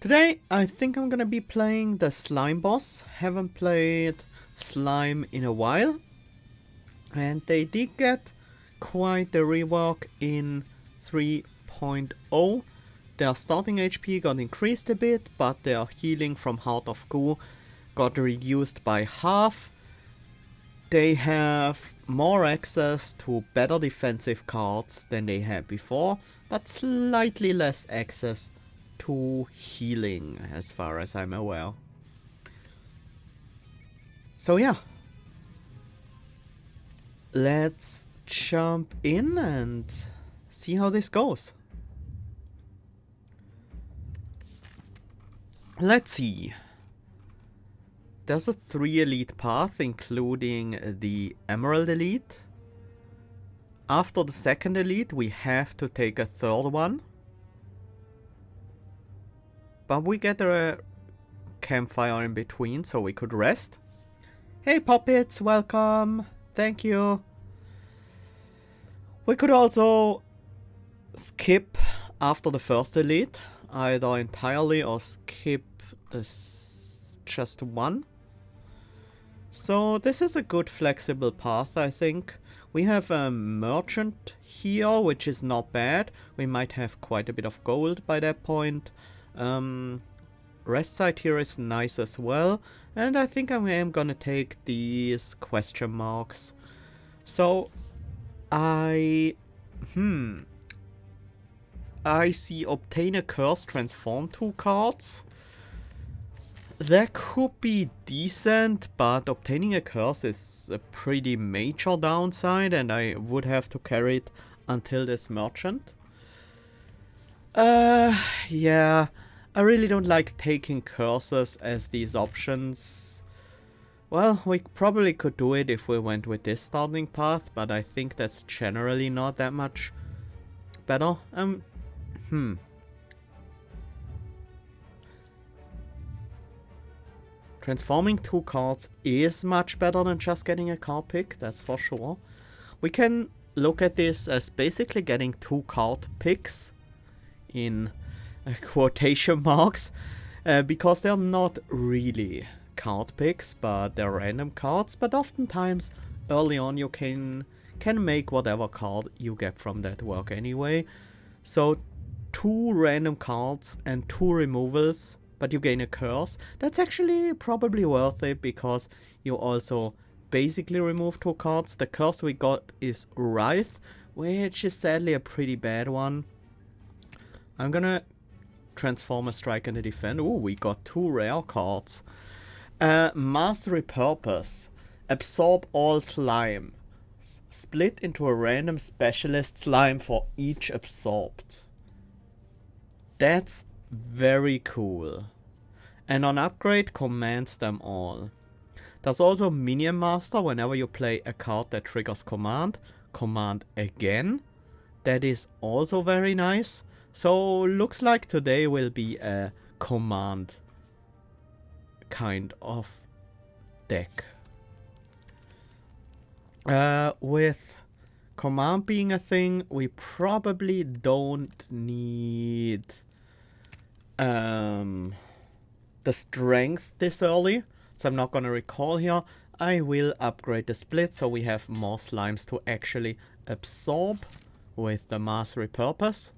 Today I think I'm gonna be playing the slime boss. Haven't played slime in a while. And they did get quite the rework in 3.0. Their starting HP got increased a bit, but their healing from Heart of Goo got reduced by half. They have more access to better defensive cards than they had before, but slightly less access to healing as far as I'm aware. So yeah. Let's jump in and see how this goes. Let's see. There's a 3 elite path, including the Emerald Elite. After the second elite, we have to take a third one. But we get a campfire in between, so we could rest. Hey puppets, welcome! Thank you. We could also skip after the first elite, either entirely or skip just one. So this is a good flexible path, I think. We have a merchant here, which is not bad. We might have quite a bit of gold by that point. Rest site here is nice as well. And I think I am gonna take these question marks. So I see obtain a curse, transform 2 cards. That could be decent, but obtaining a curse is a pretty major downside, and I would have to carry it until this merchant. Yeah, I really don't like taking curses as these options. Well, we probably could do it if we went with this starting path, but I think that's generally not that much better. Transforming 2 cards is much better than just getting a card pick, that's for sure. We can look at this as basically getting 2 card picks in quotation marks, because they're not really card picks, but they're random cards. But oftentimes early on you can make whatever card you get from that work anyway. So 2 random cards and 2 removals, but you gain a curse. That's actually probably worth it, because you also basically remove 2 cards. The curse we got is Wraith, which is sadly a pretty bad one. I'm gonna transform a strike and a defend. Ooh, we got 2 rare cards. Mass Repurpose. Absorb all slime. Split into a random specialist slime for each absorbed. That's very cool. And on upgrade, commands them all. There's also Minion Master. Whenever you play a card that triggers command, command again. That is also very nice. So looks like today will be a command kind of deck. With command being a thing, we probably don't need the strength this early, so I'm not gonna recall here. I will upgrade the split so we have more slimes to actually absorb with the Mass Repurpose.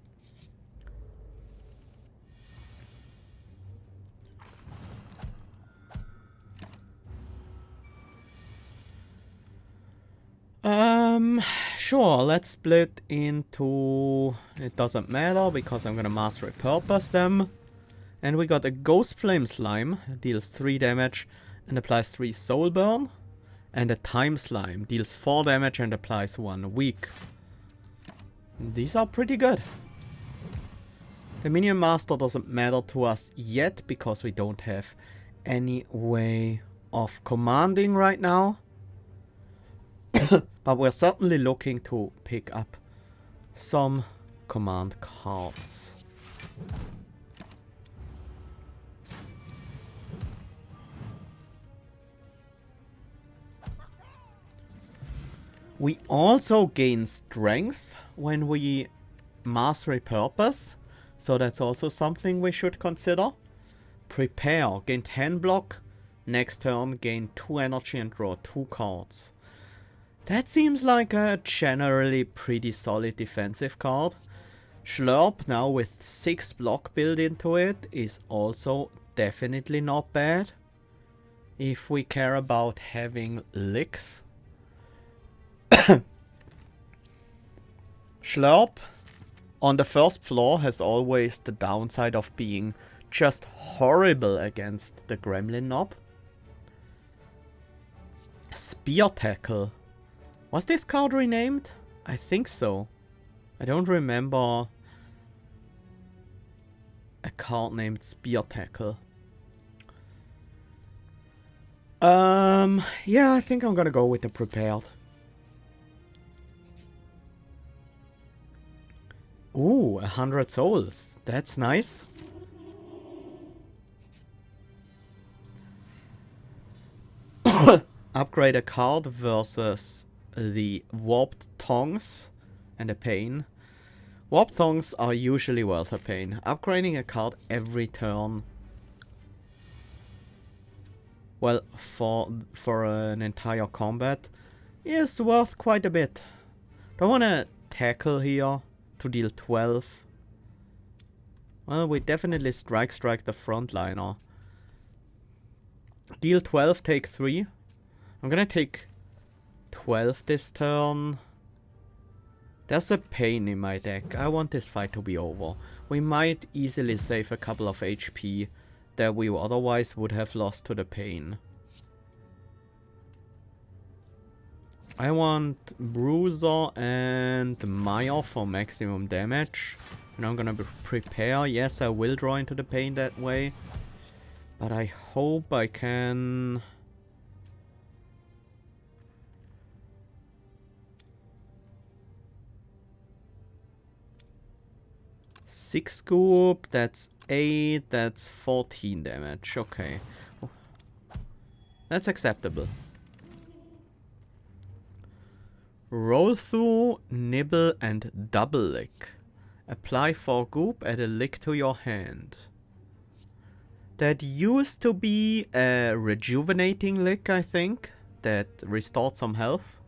Sure, let's split into... It doesn't matter, because I'm gonna Mass Repurpose them. And we got a Ghost Flame Slime, deals 3 damage and applies 3 Soul Burn. And a Time Slime, deals 4 damage and applies 1 weak. These are pretty good. The Minion Master doesn't matter to us yet, because we don't have any way of commanding right now. But we're certainly looking to pick up some command cards. We also gain strength when we Mass Repurpose, so that's also something we should consider. Prepare. Gain 10 block. Next turn, gain 2 energy and draw 2 cards. That seems like a generally pretty solid defensive card. Slurp, now with 6 block built into it, is also definitely not bad. If we care about having licks. Slurp, on the first floor, has always the downside of being just horrible against the Gremlin Knob. Spear Tackle. Was this card renamed? I think so. I don't remember a card named Spear Tackle. Yeah, I think I'm gonna go with the Prepared. Ooh, 100 souls. That's nice. Upgrade a card versus the Warped Tongs and a Pain. Warped Tongs are usually worth a pain. Upgrading a card every turn. Well, for an entire combat is worth quite a bit. Don't wanna tackle here to deal 12. Well, we definitely strike the frontliner. Deal 12, take 3. I'm gonna take 12 this turn. There's a Pain in my deck. I want this fight to be over. We might easily save a couple of HP that we otherwise would have lost to the Pain. I want Bruiser and Maya for maximum damage. And I'm gonna prepare. Yes, I will draw into the Pain that way. But I hope I can... Six scoop, that's 8, that's 14 damage. Okay. That's acceptable. Roll through, nibble, and double lick. Apply 4 goop, add a lick to your hand. That used to be a rejuvenating lick, I think. That restored some health.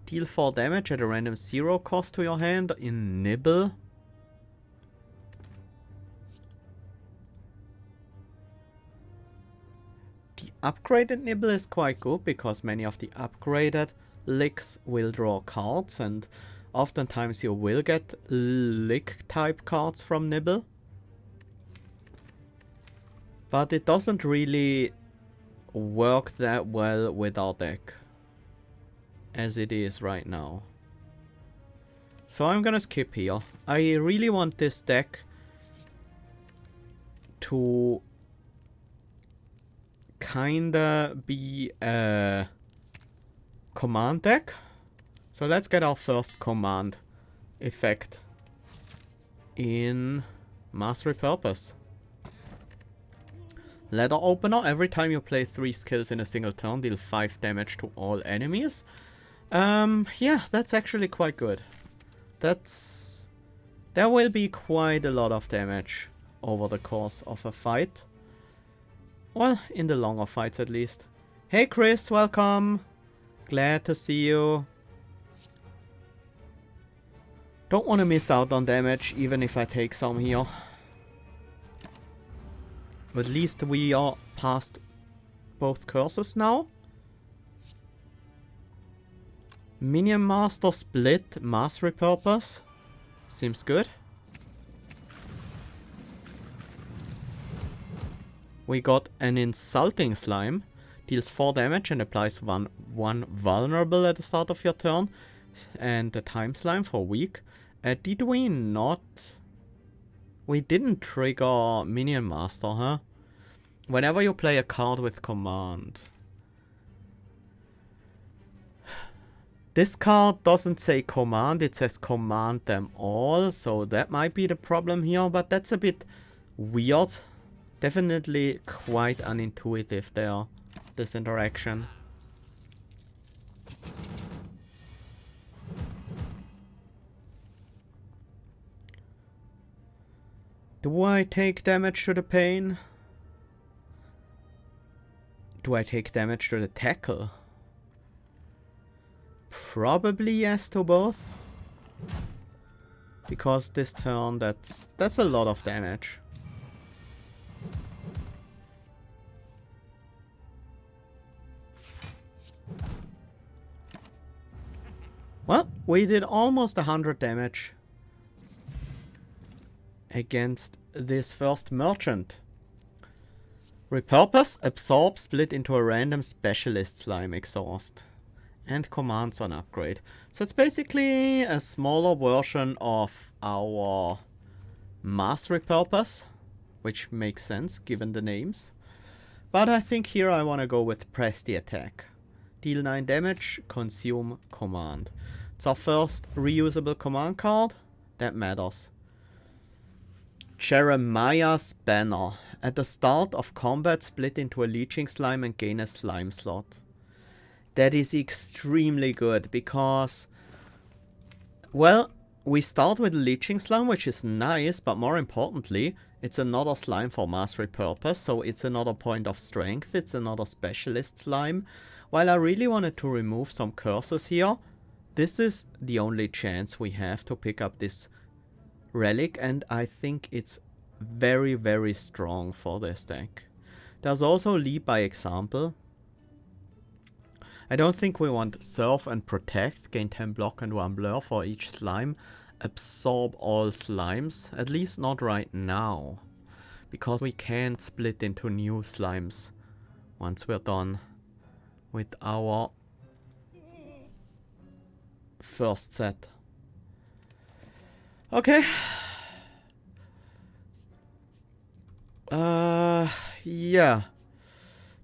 Deal 4 damage at a random 0 cost to your hand in nibble. The upgraded nibble is quite good because many of the upgraded licks will draw cards, and oftentimes you will get lick type cards from nibble. But it doesn't really work that well with our deck as it is right now. So I'm gonna skip here. I really want this deck to kinda be a command deck. So let's get our first command effect in Mass Repurpose. Letter Opener. Every time you play 3 skills in a single turn, deal 5 damage to all enemies. Yeah, that's actually quite good. There will be quite a lot of damage over the course of a fight. Well, in the longer fights at least. Hey Chris, welcome! Glad to see you. Don't want to miss out on damage, even if I take some here. At least we are past both curses now. Minion Master Split, Mass Repurpose. Seems good. We got an Insulting Slime. Deals 4 damage and applies one vulnerable at the start of your turn. And the Time Slime for weak. Did we not... We didn't trigger Minion Master, huh? Whenever you play a card with command. This card doesn't say command, it says command them all. So that might be the problem here, but that's a bit weird. Definitely quite unintuitive there, this interaction. Do I take damage to the pain? Do I take damage to the tackle? Probably yes to both. Because this turn, that's a lot of damage. Well, we did almost 100 damage against this first merchant. Repurpose, absorb, split into a random specialist slime, exhaust. And commands on upgrade. So it's basically a smaller version of our mass repurpose, which makes sense given the names. But I think here I want to go with press the attack. Deal 9 damage, consume command. It's our first reusable command card. That matters. Jeremiah's Banner. At the start of combat, split into a leeching slime and gain a slime slot. That is extremely good because, well, we start with a leeching slime, which is nice, but more importantly, it's another slime for mass repurpose, so it's another point of strength, it's another specialist slime. While I really wanted to remove some curses here, this is the only chance we have to pick up this relic, and I think it's very, very strong for this deck. There's also lead by example. I don't think we want Surf and Protect, gain 10 block and 1 blur for each slime. Absorb all slimes, at least not right now. Because we can't split into new slimes once we're done with our first set. Okay. Yeah.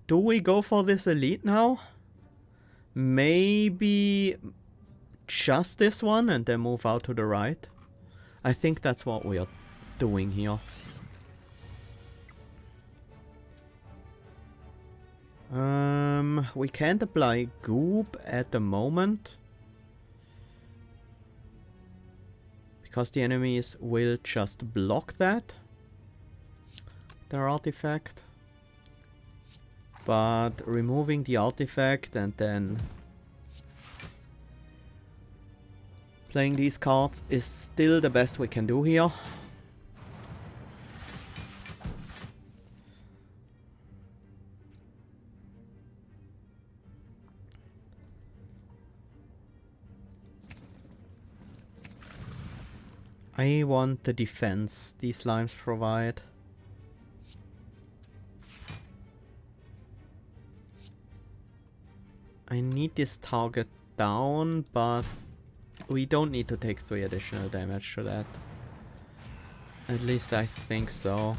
Do we go for this elite now? Maybe just this one and then move out to the right. I think that's what we are doing here. We can't apply goop at the moment. Because the enemies will just block that. Their artifact. But removing the artifact and then playing these cards is still the best we can do here. I want the defense these slimes provide. I need this target down, but we don't need to take 3 additional damage to that. At least I think so.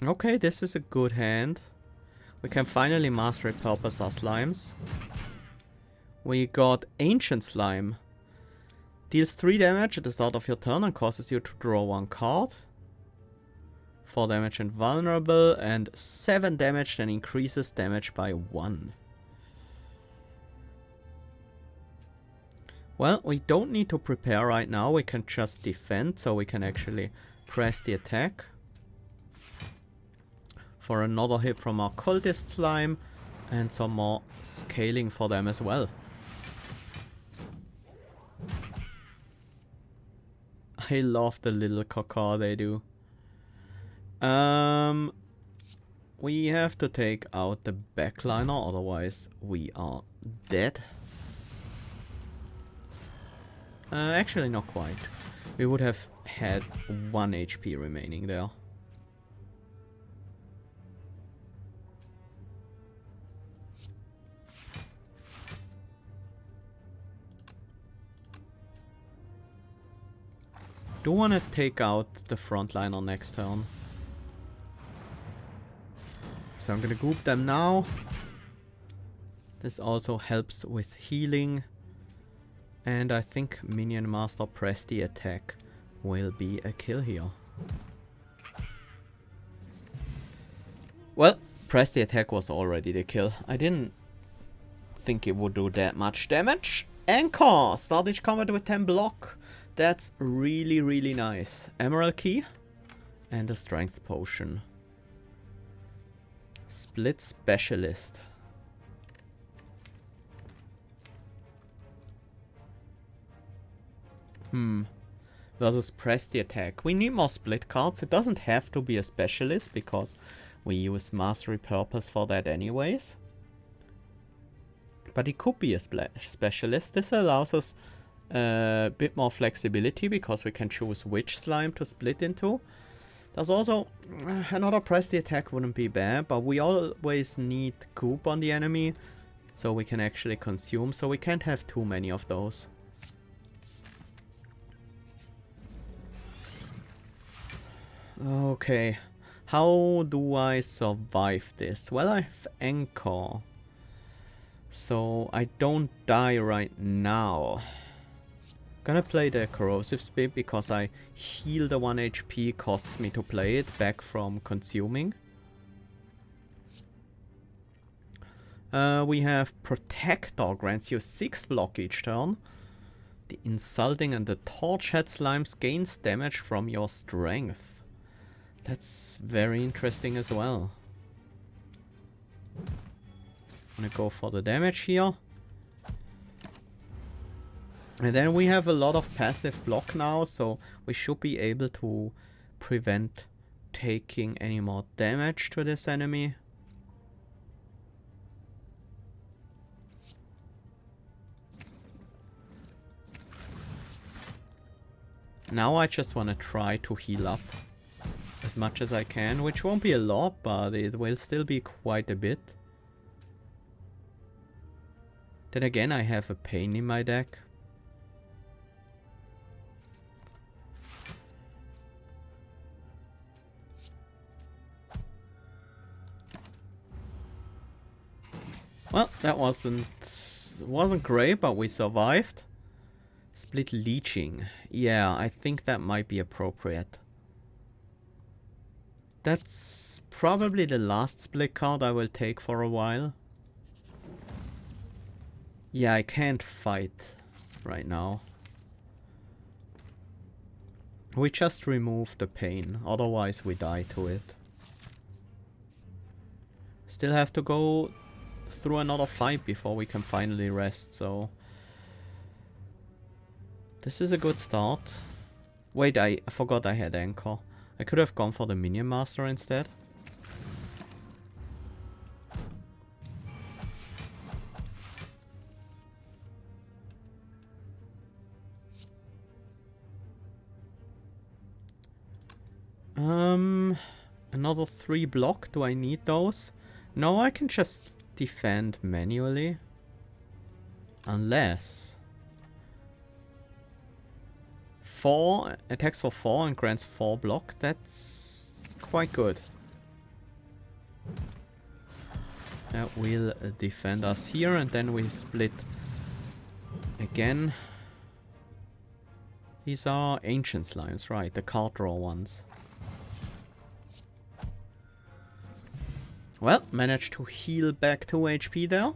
Okay, this is a good hand. We can finally mass repurpose our slimes. We got Ancient Slime. Deals 3 damage at the start of your turn and causes you to draw 1 card. 4 damage and vulnerable, and 7 damage, then increases damage by 1. Well, we don't need to prepare right now, we can just defend, so we can actually press the attack. For another hit from our cultist slime, and some more scaling for them as well. I love the little caca they do. We have to take out the backliner, otherwise we are dead. Actually not quite. We would have had 1 HP remaining there. Do want to take out the frontliner next turn. So I'm gonna goop them now. This also helps with healing. And I think Minion Master press the attack will be a kill here. Well, press the attack was already the kill. I didn't think it would do that much damage. Anchor! Start each combat with 10 block. That's really, really nice. Emerald key. And a strength potion. Split specialist. Versus press the attack. We need more split cards. It doesn't have to be a specialist because we use Master Repurposed for that anyways. But it could be a specialist. This allows us a bit more flexibility because we can choose which slime to split into. There's also another press the attack wouldn't be bad, but we always need goop on the enemy so we can actually consume, so we can't have too many of those. Okay, how do I survive this? Well, I have Anchor, so I don't die right now. Gonna play the corrosive speed because I heal the 1 HP costs me to play it back from consuming. We have Protector, grants you 6 block each turn. The Insulting and the Torchhead Slimes gains damage from your strength. That's very interesting as well. I'm gonna go for the damage here. And then we have a lot of passive block now, so we should be able to prevent taking any more damage to this enemy. Now I just want to try to heal up as much as I can, which won't be a lot, but it will still be quite a bit. Then again, I have a pain in my deck. Well, that wasn't great, but we survived. Split leeching. Yeah, I think that might be appropriate. That's probably the last split card I will take for a while. Yeah, I can't fight right now. We just remove the pain, otherwise we die to it. Still have to go through another fight before we can finally rest, so... This is a good start. Wait, I forgot I had Anchor. I could have gone for the Minion Master instead. Another 3 block. Do I need those? No, I can just defend manually. Unless... 4 attacks for 4 and grants 4 block. That's quite good. That will defend us here, and then we split again. These are ancient slimes, right? The card draw ones. Well, managed to heal back 2 HP there.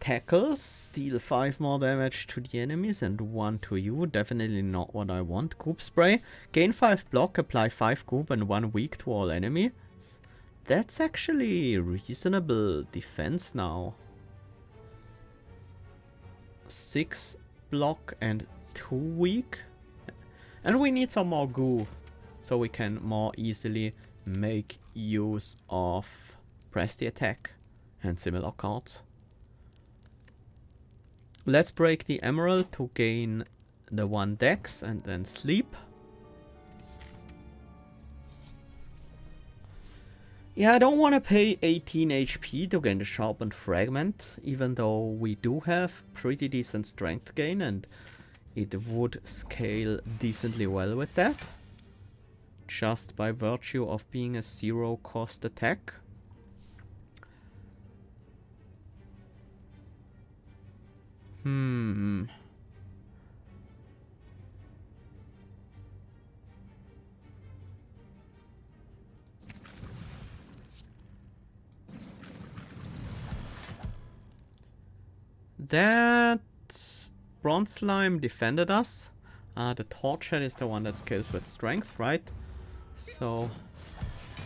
Tackles, deal 5 more damage to the enemies and 1 to you. Definitely not what I want. Goop spray, gain 5 block, apply 5 goop and 1 weak to all enemies. That's actually reasonable defense now. 6 block and 2 weak. And we need some more goo so we can more easily make use of press the attack and similar cards. Let's break the emerald to gain the 1 dex and then sleep. Yeah, I don't want to pay 18 HP to gain the sharpened fragment, even though we do have pretty decent strength gain and it would scale decently well with that. Just by virtue of being a 0 cost attack. That bronze slime defended us. The torch head is the one that scales with strength, right? So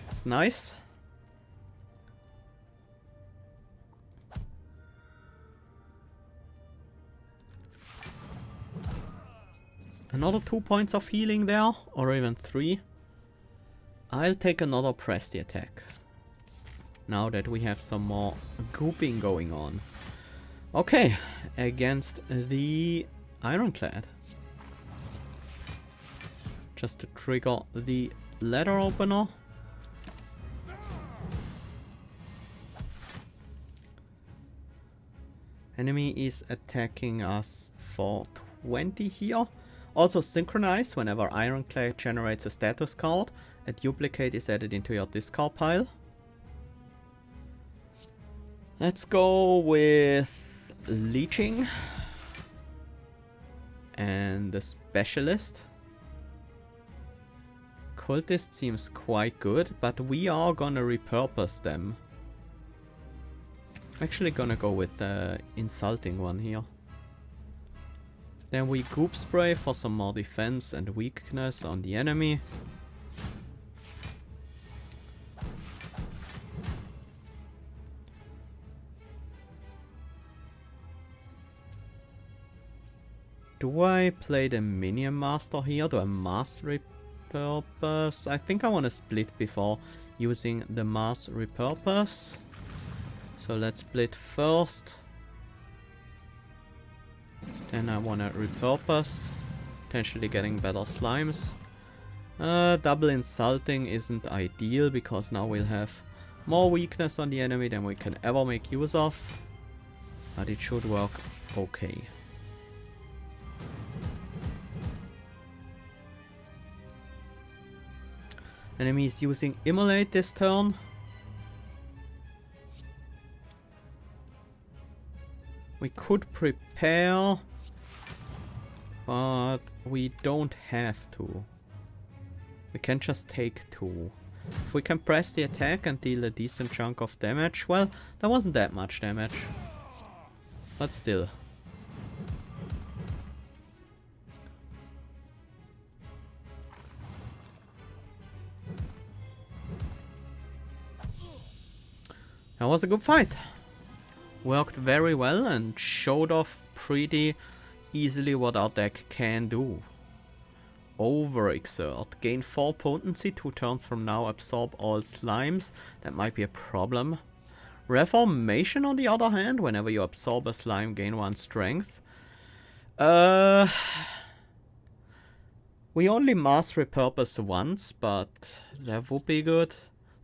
it's nice. Another 2 points of healing there, or even 3. I'll take another press the attack. Now that we have some more gooping going on. Okay, against the Ironclad. Just to trigger the ladder opener. Enemy is attacking us for 20 here. Also synchronize whenever Ironclad generates a status card. A duplicate is added into your discard pile. Let's go with Leeching and the Specialist. Cultist seems quite good, but we are gonna repurpose them. I'm actually gonna go with the Insulting one here. Then we Goop Spray for some more defense and weakness on the enemy. Do I play the Minion Master here? Do I Mass Repurpose? I think I want to split before using the Mass Repurpose. So let's split first. Then I want to repurpose, potentially getting better slimes. Double Insulting isn't ideal because now we'll have more weakness on the enemy than we can ever make use of. But it should work okay. Enemy is using Immolate this turn. We could prepare, but we don't have to. We can just take 2. If we can press the attack and deal a decent chunk of damage, well, that wasn't that much damage. But still. That was a good fight. Worked very well and showed off pretty easily what our deck can do. Overexert. Gain 4 potency 2 turns from now. Absorb all slimes. That might be a problem. Reformation on the other hand. Whenever you absorb a slime, gain 1 strength. We only mass repurpose once, but that would be good.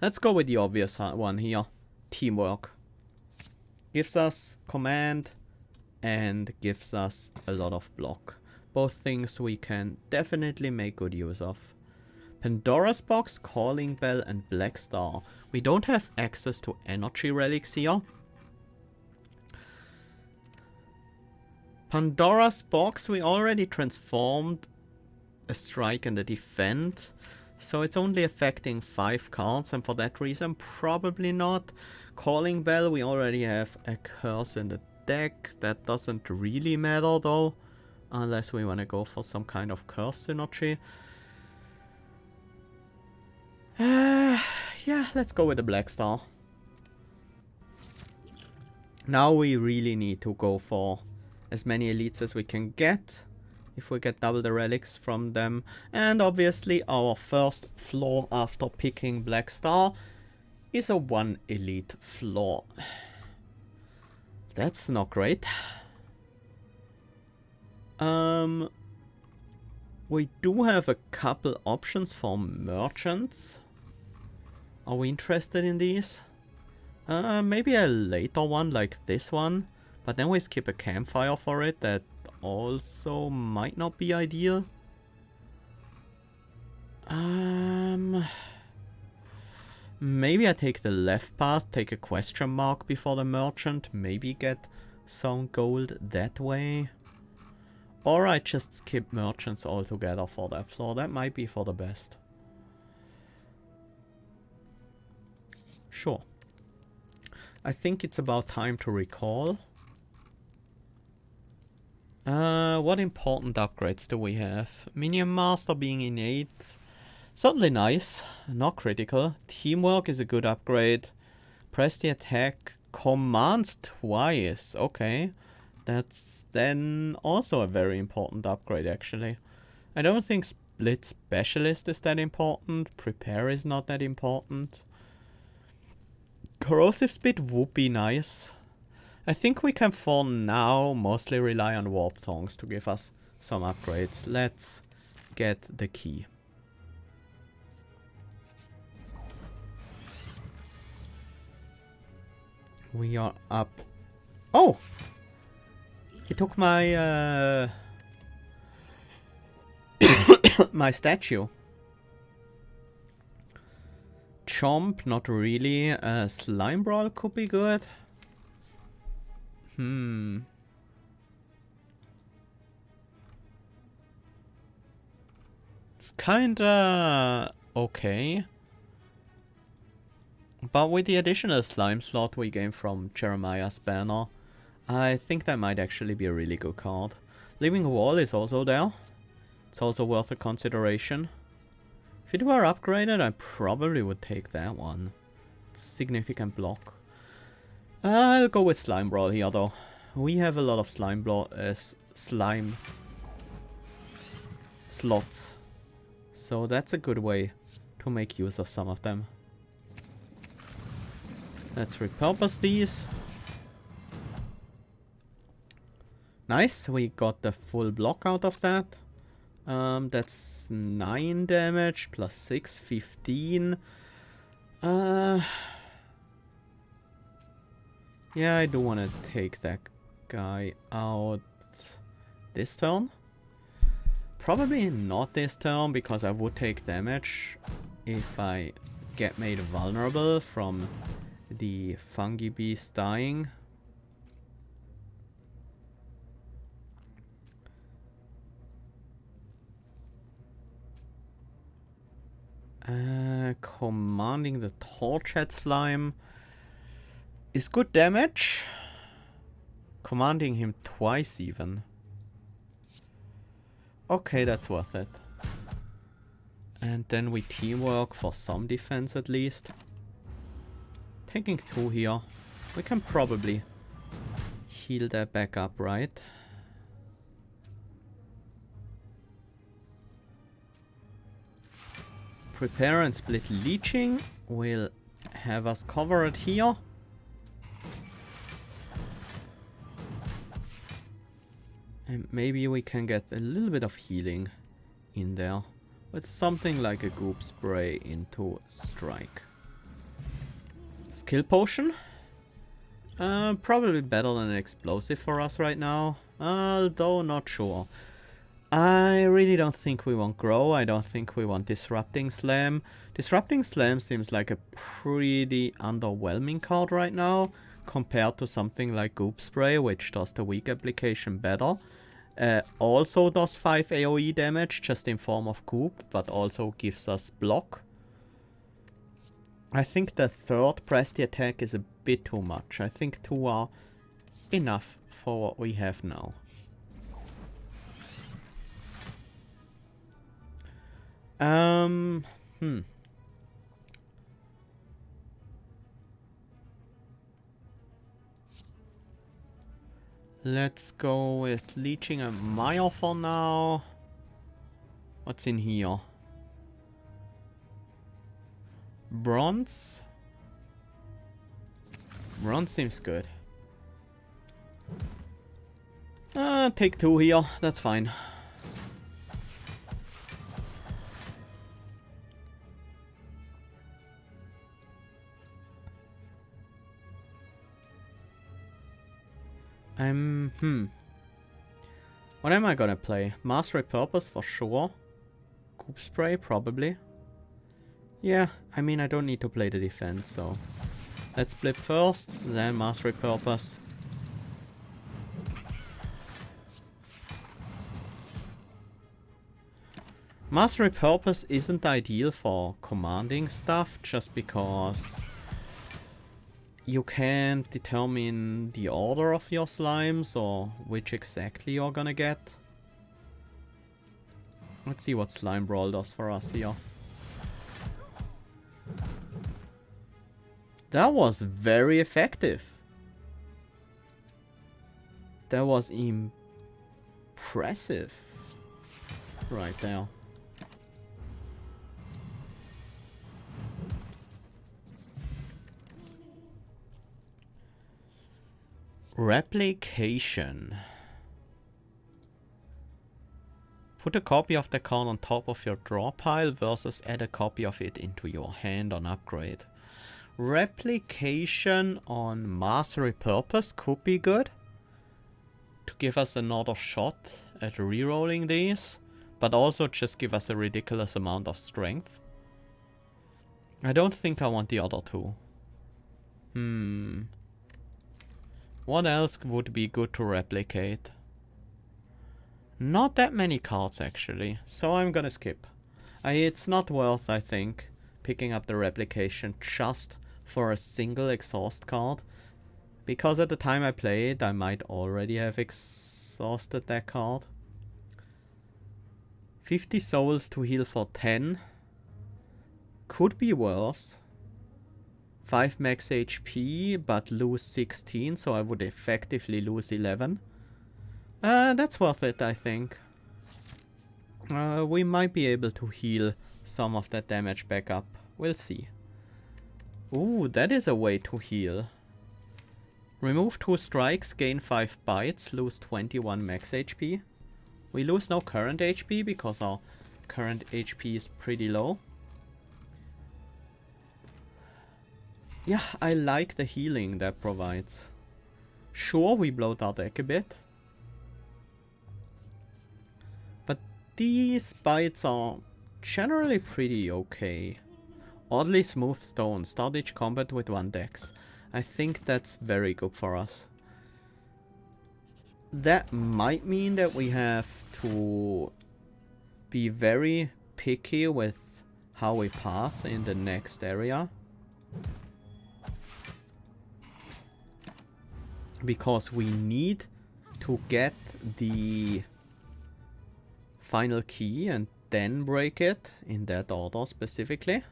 Let's go with the obvious one here. Teamwork. Gives us command and gives us a lot of block. Both things we can definitely make good use of. Pandora's Box, Calling Bell and Black Star. We don't have access to energy relics here. Pandora's Box we already transformed a strike and a defend. So it's only affecting 5 cards and for that reason probably not. Calling Bell, we already have a curse in the deck. That doesn't really matter though. Unless we want to go for some kind of curse synergy. Yeah, let's go with the Black Star. Now we really need to go for as many elites as we can get. If we get double the relics from them. And obviously our first floor after picking Black Star is a 1 elite floor. That's not great. We do have a couple options for merchants. Are we interested in these? Maybe a later one like this one. But then we skip a campfire for it. That also might not be ideal. Maybe I take the left path, take a question mark before the merchant, maybe get some gold that way. Or I just skip merchants altogether for that floor, that might be for the best. Sure. I think it's about time to recall. What important upgrades do we have? Minion Master being innate. Certainly nice. Not critical. Teamwork is a good upgrade. Press the attack. Commands twice. Okay. That's then also a very important upgrade, actually. I don't think Split Specialist is that important. Prepare is not that important. Corrosive Speed would be nice. I think we can for now mostly rely on Warp Tongs to give us some upgrades. Let's get the key. We are up. Oh! He took my my statue. Chomp, not really. Slime Brawl could be good. It's kinda okay. But with the additional slime slot we gain from Jeremiah's banner, I think that might actually be a really good card. Living Wall is also there. It's also worth a consideration. If it were upgraded, I probably would take that one. It's significant block. I'll go with Slime Brawl here though. We have a lot of slime slots. So that's a good way to make use of some of them. Let's repurpose these. Nice, we got the full block out of that. That's 9 damage plus 6, 15. Yeah, I do want to take that guy out this turn. Probably not this turn, because I would take damage if I get made vulnerable from the fungi beast dying. Commanding the Torchhead Slime is good damage. Commanding him twice even. Okay, that's worth it. And then we teamwork for some defense at least. Taking 2 here. We can probably heal that back up, right? Prepare and Split Leeching will have us covered here. And maybe we can get a little bit of healing in there with something like a Goop Spray into Strike. Skill Potion. Probably better than an Explosive for us right now. Although not sure. I really don't think we want Grow. I don't think we want Disrupting Slam. Disrupting Slam seems like a pretty underwhelming card right now compared to something like Goop Spray, which does the weak application better. Also does 5 AoE damage just in form of Goop, but also gives us block. I think the third press the attack is a bit too much. I think 2 are enough for what we have now. Let's go with Leeching and Mire for now. What's in here? Bronze? Bronze seems good. Take 2 here, that's fine. What am I gonna play? Mass Repurpose for sure. Goop Spray probably. Yeah, I mean I don't need to play the defense, so let's split first, then Mass Repurpose. Mass Repurpose isn't ideal for commanding stuff, just because you can't determine the order of your slimes or which exactly you're gonna get. Let's see what Slime Brawl does for us here. That was very effective. That was impressive. Right there. Replication. Put a copy of the card on top of your draw pile versus add a copy of it into your hand on upgrade. Replication on Mass Repurposed could be good to give us another shot at rerolling these, but also just give us a ridiculous amount of strength. I don't think I want the other two. What else would be good to replicate? Not that many cards actually, so I'm gonna skip. It's not worth, I think, picking up the replication just for a single exhaust card. Because at the time I play it, I might already have exhausted that card. 50 souls to heal for 10. Could be worse. 5 max HP, but lose 16, so I would effectively lose 11. That's worth it, I think. We might be able to heal some of that damage back up. We'll see. Ooh, that is a way to heal. Remove 2 strikes, gain 5 bites, lose 21 max HP. We lose no current HP because our current HP is pretty low. Yeah, I like the healing that provides. Sure, we bloat our deck a bit. But these bites are generally pretty okay. Oddly smooth stone. Start each combat with 1 dex. I think that's very good for us. That might mean that we have to be very picky with how we path in the next area. Because we need to get the final key and then break it in that order specifically.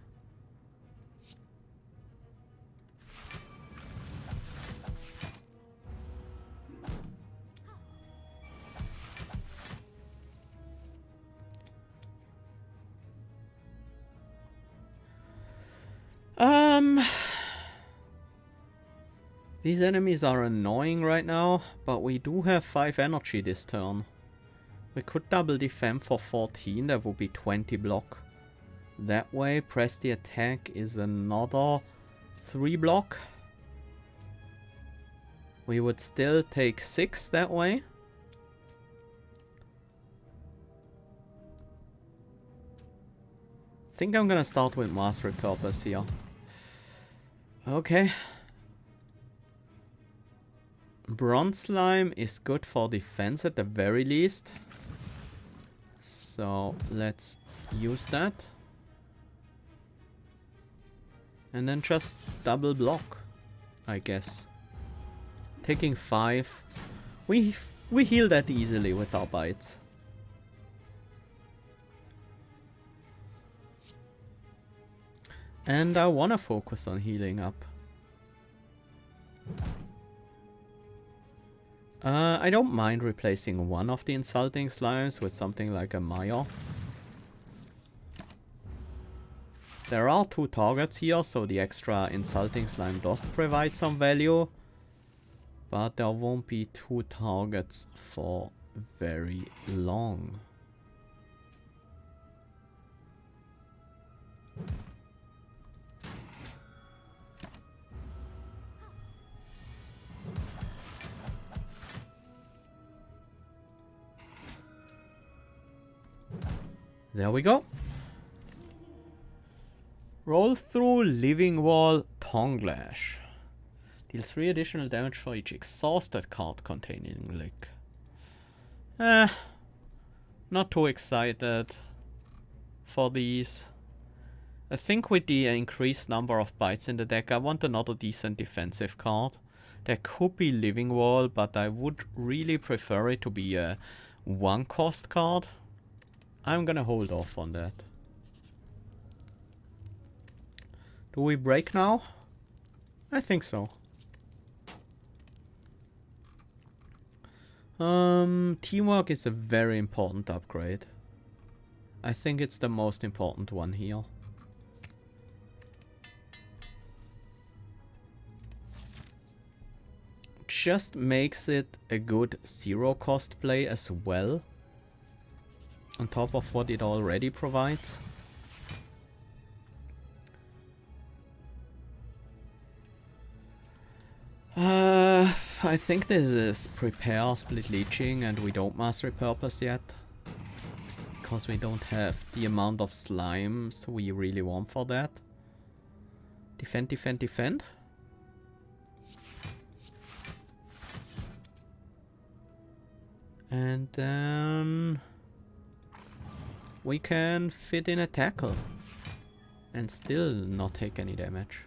These enemies are annoying right now, but we do have 5 energy this turn. We could double defend for 14, that would be 20 block. That way, press the attack is another 3 block. We would still take 6 that way. I think I'm gonna start with Mass Repurpose here. Okay. Bronze Slime is good for defense at the very least. So let's use that. And then just double block, I guess. Taking 5. We heal that easily with our bites. And I wanna focus on healing up. I don't mind replacing one of the insulting slimes with something like a Maya. There are 2 targets here, so the extra insulting slime does provide some value. But there won't be 2 targets for very long. There we go. Roll through Living Wall Tongue-Lash. Deal 3 additional damage for each exhausted card containing lick. Not too excited for these. I think with the increased number of bites in the deck, I want another decent defensive card. There could be Living Wall, but I would really prefer it to be a 1-cost card. I'm gonna hold off on that. Do we break now? I think so. Teamwork is a very important upgrade. I think it's the most important one here. Just makes it a good 0-cost play as well, on top of what it already provides. I think this is prepare split leeching and we don't mass repurpose yet. Because we don't have the amount of slimes we really want for that. Defend, defend, defend. And then we can fit in a tackle and still not take any damage.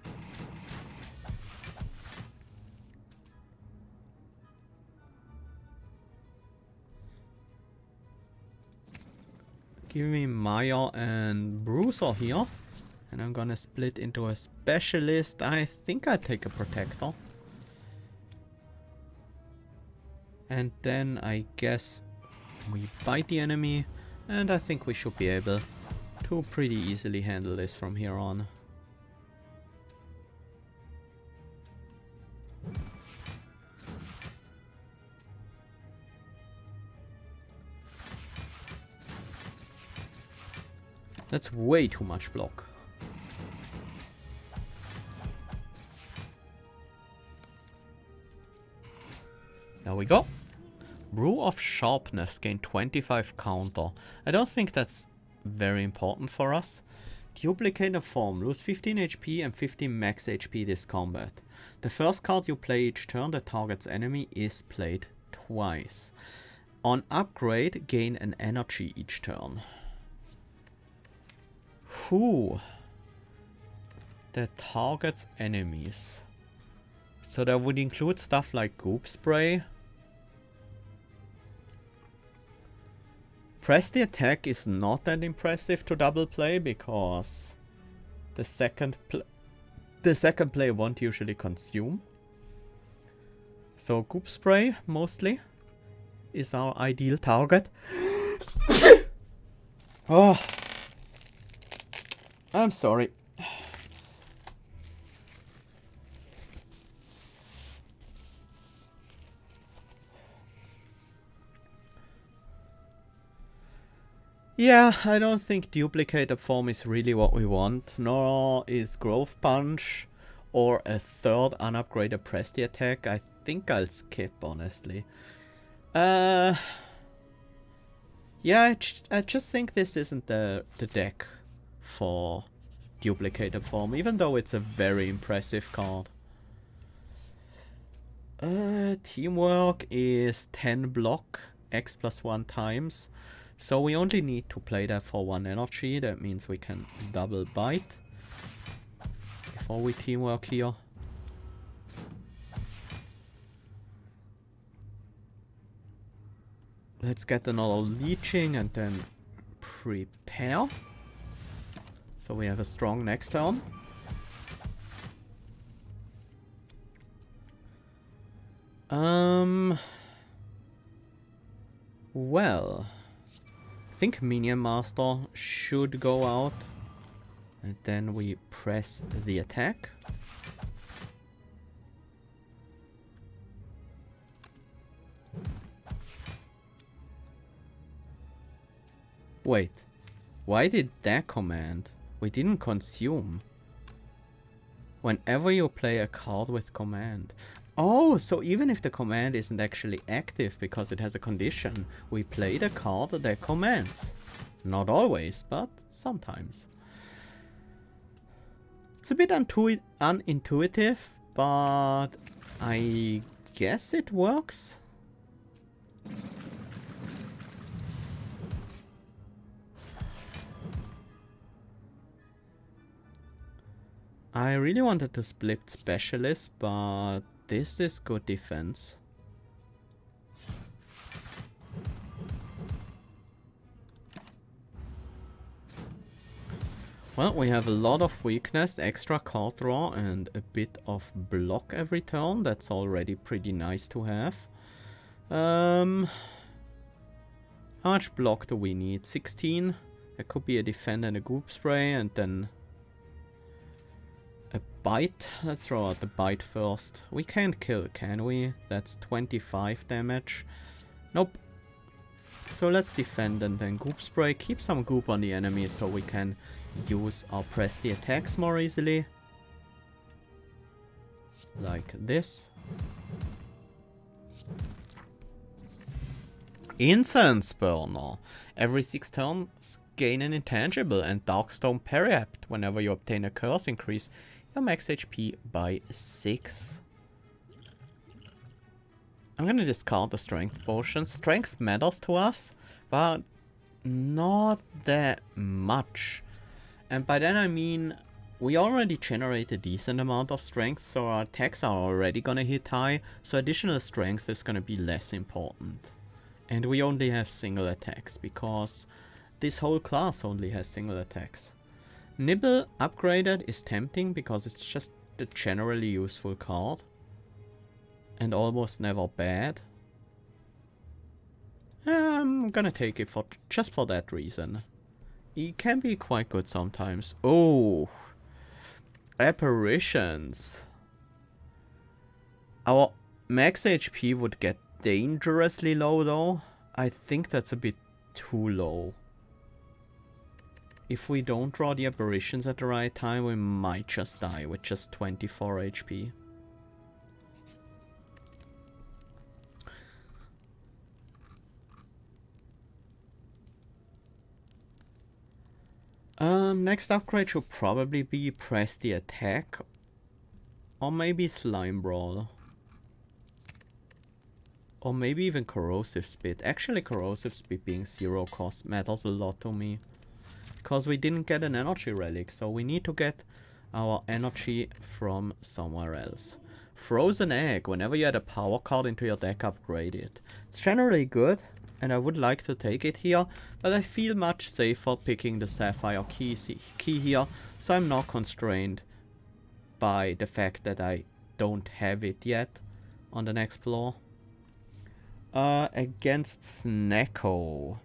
Give me Maya and Bruiser here. And I'm gonna split into a specialist. I think I'll take a protector. And then I guess we bite the enemy. And I think we should be able to pretty easily handle this from here on. That's way too much block. There we go. Brew of Sharpness, gain 25 counter. I don't think that's very important for us. Duplicate a form, lose 15 HP and 15 max HP this combat. The first card you play each turn that targets enemy is played twice. On upgrade, gain an energy each turn. Who that targets enemies. So that would include stuff like Goop Spray. Press the attack is not that impressive to double play because the second play won't usually consume. So Goop Spray mostly is our ideal target. Oh, I'm sorry. Yeah, I don't think duplicated form is really what we want, nor is Growth Punch or a third unupgraded Press the Attack. I think I'll skip, honestly. Yeah, I just think this isn't the deck for duplicated form, even though it's a very impressive card. Teamwork is 10 block, X plus 1 times. So we only need to play that for 1 energy. That means we can double bite before we teamwork here. Let's get another leeching and then prepare. So we have a strong next turn. Well, I think Minion Master should go out. And then we press the attack. Wait, why did that command? We didn't consume. Whenever you play a card with command. Oh, so even if the command isn't actually active because it has a condition, we play the card that commands. Not always, but sometimes. It's a bit unintuitive, but I guess it works. I really wanted to split Specialist, but this is good defense. Well, we have a lot of weakness, extra card draw, and a bit of block every turn. That's already pretty nice to have. How much block do we need? 16? It could be a defend and a goop spray, and then a bite. Let's throw out the bite first. We can't kill, can we? That's 25 damage. Nope. So let's defend and then goop spray. Keep some goop on the enemy so we can use or press the attacks more easily. Like this. Incense Burner. Every 6 turns gain an intangible and Darkstone Periapt. Whenever you obtain a curse, increase your max HP by 6. I'm gonna discard the strength potion. Strength matters to us, but not that much. And by that I mean, we already generate a decent amount of strength, so our attacks are already gonna hit high, so additional strength is gonna be less important. And we only have single attacks, because this whole class only has single attacks. Nibble upgraded is tempting, because it's just a generally useful card. And almost never bad. I'm gonna take it for just for that reason. It can be quite good sometimes. Oh, apparitions. Our max HP would get dangerously low though. I think that's a bit too low. If we don't draw the apparitions at the right time, we might just die with just 24 HP. Next upgrade should probably be press the attack. Or maybe Slime Brawl. Or maybe even Corrosive Spit. Actually, Corrosive Spit being 0 cost matters a lot to me. Because we didn't get an energy relic, so we need to get our energy from somewhere else. Frozen Egg. Whenever you add a power card into your deck, upgrade it. It's generally good, and I would like to take it here, but I feel much safer picking the Sapphire key here, so I'm not constrained by the fact that I don't have it yet on the next floor. Against Snecko,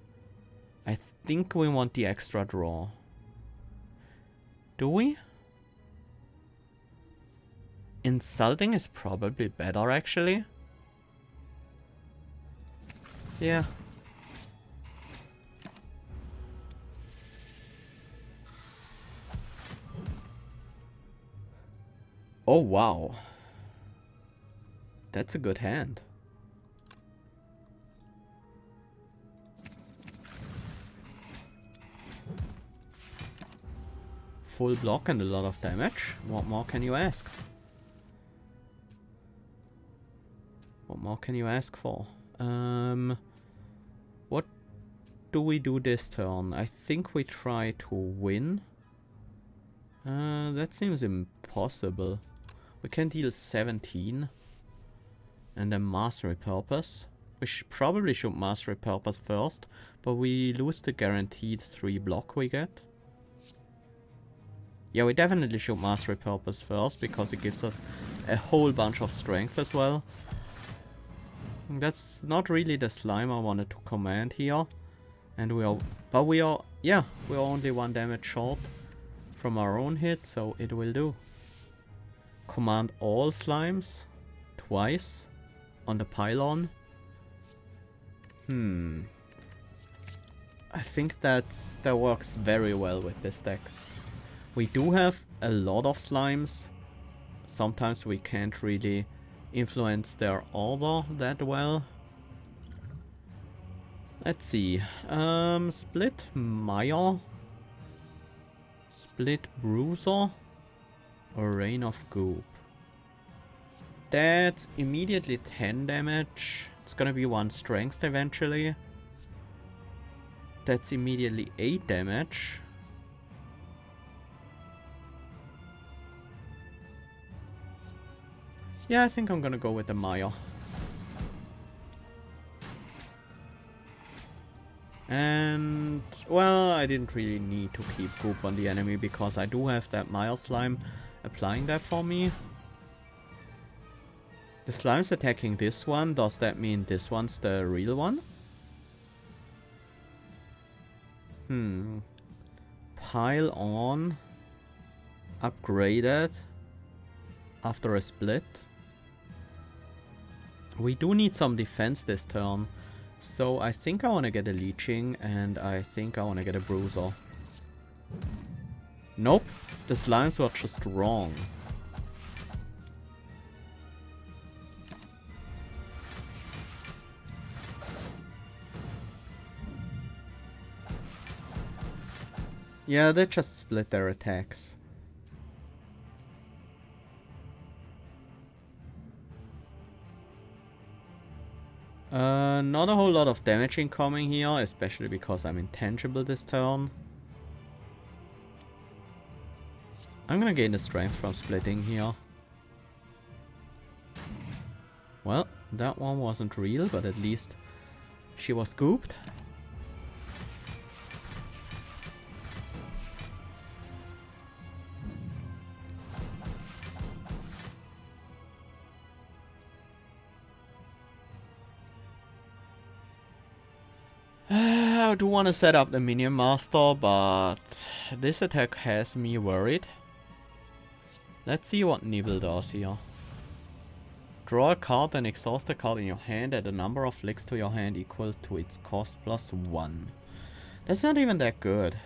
I think we want the extra draw. Do we? Insulting is probably better, actually. Yeah. Oh, wow. That's a good hand. Full block and a lot of damage. What more can you ask? What more can you ask for? What do we do this turn? I think we try to win. That seems impossible. We can deal 17. And then mass repurpose. We probably should mass repurpose first, but we lose the guaranteed 3 block we get. Yeah, we definitely should mass repurpose first, because it gives us a whole bunch of strength as well. That's not really the slime I wanted to command here. And we're only 1 damage short from our own hit, so it will do. Command all slimes twice on the pylon. I think that works very well with this deck. We do have a lot of slimes. Sometimes we can't really influence their order that well. Let's see. Split Mire. Split Bruiser. Or Rain of Goop. That's immediately 10 damage. It's gonna be 1 strength eventually. That's immediately 8 damage. Yeah, I think I'm gonna go with the Maya. And, well, I didn't really need to keep Goop on the enemy because I do have that Maya Slime applying that for me. The slime's attacking this one. Does that mean this one's the real one? Pile on. Upgraded. After a split. We do need some defense this turn. So I think I want to get a leeching and I think I want to get a bruiser. Nope. The slimes were just wrong. Yeah, they just split their attacks. Not a whole lot of damage incoming here, especially because I'm intangible this turn. I'm gonna gain the strength from splitting here. Well, that one wasn't real, but at least she was scooped. I do want to set up the Minion Master, but this attack has me worried. Let's see what Nibble does here. Draw a card and exhaust a card in your hand at a number of flicks to your hand equal to its cost plus 1. That's not even that good.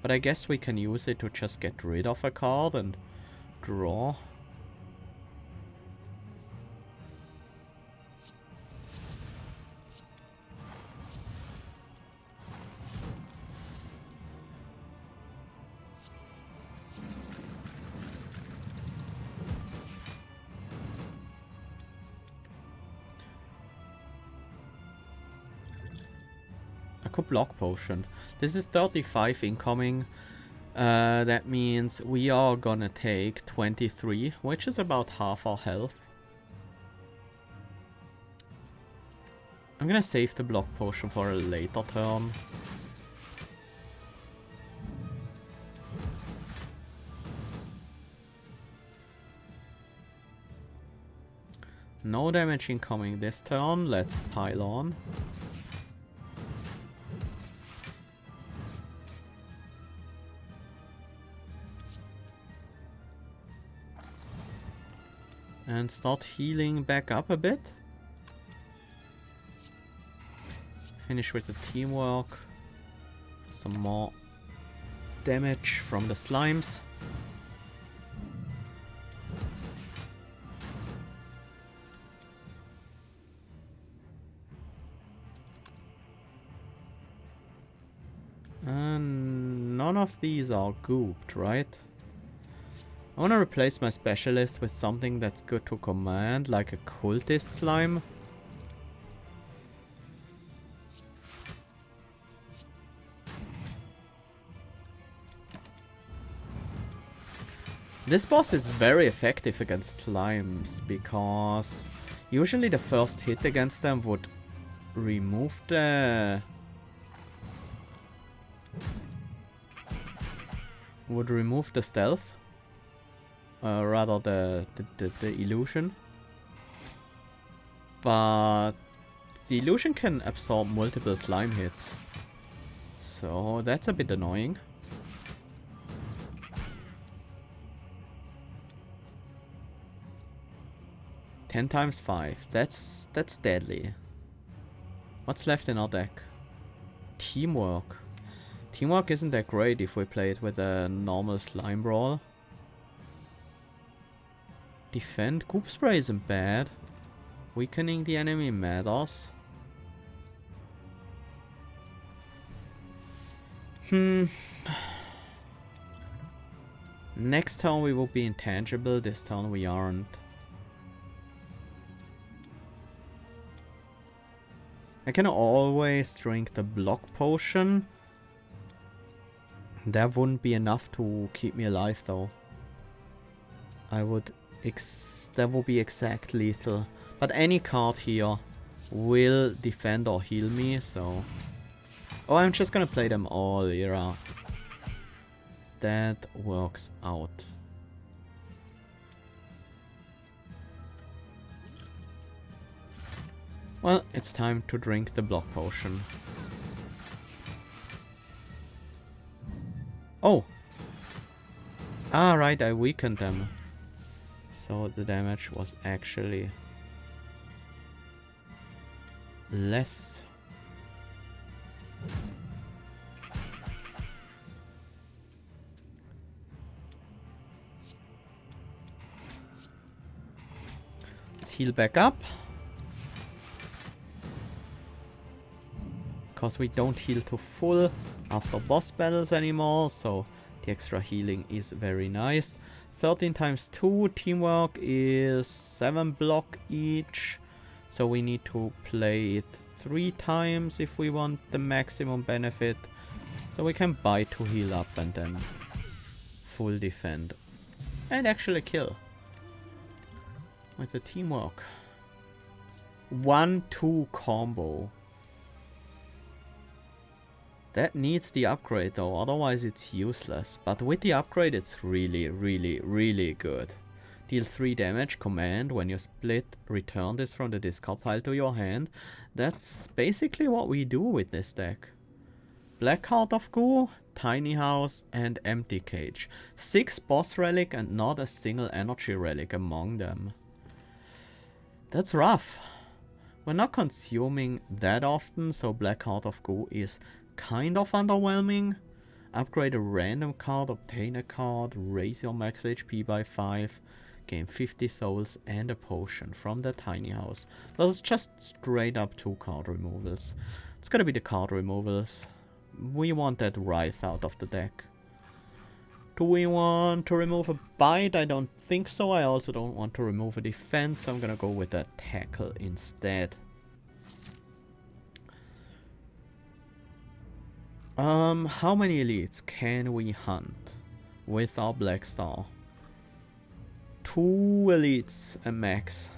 But I guess we can use it to just get rid of a card and draw. Block potion. This is 35 incoming. That means we are gonna take 23, which is about half our health. I'm gonna save the block potion for a later turn. No damage incoming this turn. Let's pile on. And start healing back up a bit. Finish with the teamwork. Some more damage from the slimes. And none of these are gooped, right? I want to replace my specialist with something that's good to command, like a cultist slime. This boss is very effective against slimes, because usually the first hit against them would remove the... stealth. Rather the illusion. But the illusion can absorb multiple slime hits. So that's a bit annoying. Ten times 5. That's deadly. What's left in our deck? Teamwork. Teamwork isn't that great if we play it with a normal slime brawl. Defend. Goop spray isn't bad. Weakening the enemy matters. Next turn we will be intangible. This turn we aren't. I can always drink the block potion. That wouldn't be enough to keep me alive though. I would That will be exact lethal. But any card here will defend or heal me, so... Oh, I'm just gonna play them all, yeah. That works out. Well, it's time to drink the block potion. Oh! Ah, right, I weakened them. So the damage was actually less. Let's heal back up. Because we don't heal to full after boss battles anymore, so the extra healing is very nice. 13 times 2, teamwork is 7 block each, so we need to play it 3 times if we want the maximum benefit. So we can buy to heal up and then full defend. And actually kill. With the teamwork. 1-2 combo. That needs the upgrade though, otherwise it's useless. But with the upgrade it's really, really, really good. Deal 3 damage, command, when you split, return this from the discard pile to your hand. That's basically what we do with this deck. Black Heart of Goo, Tiny House and Empty Cage. 6 boss relic and not a single energy relic among them. That's rough. We're not consuming that often, so Black Heart of Goo is kind of underwhelming. Upgrade a random card, obtain a card, raise your max HP by 5, gain 50 souls and a potion from the tiny house. Those are just straight up 2 card removals. It's gonna be the card removals. We want that Wraith out of the deck. Do we want to remove a bite? I don't think so. I also don't want to remove a defense, so I'm gonna go with a tackle instead. How many elites can we hunt with our Black Star? 2 elites a max.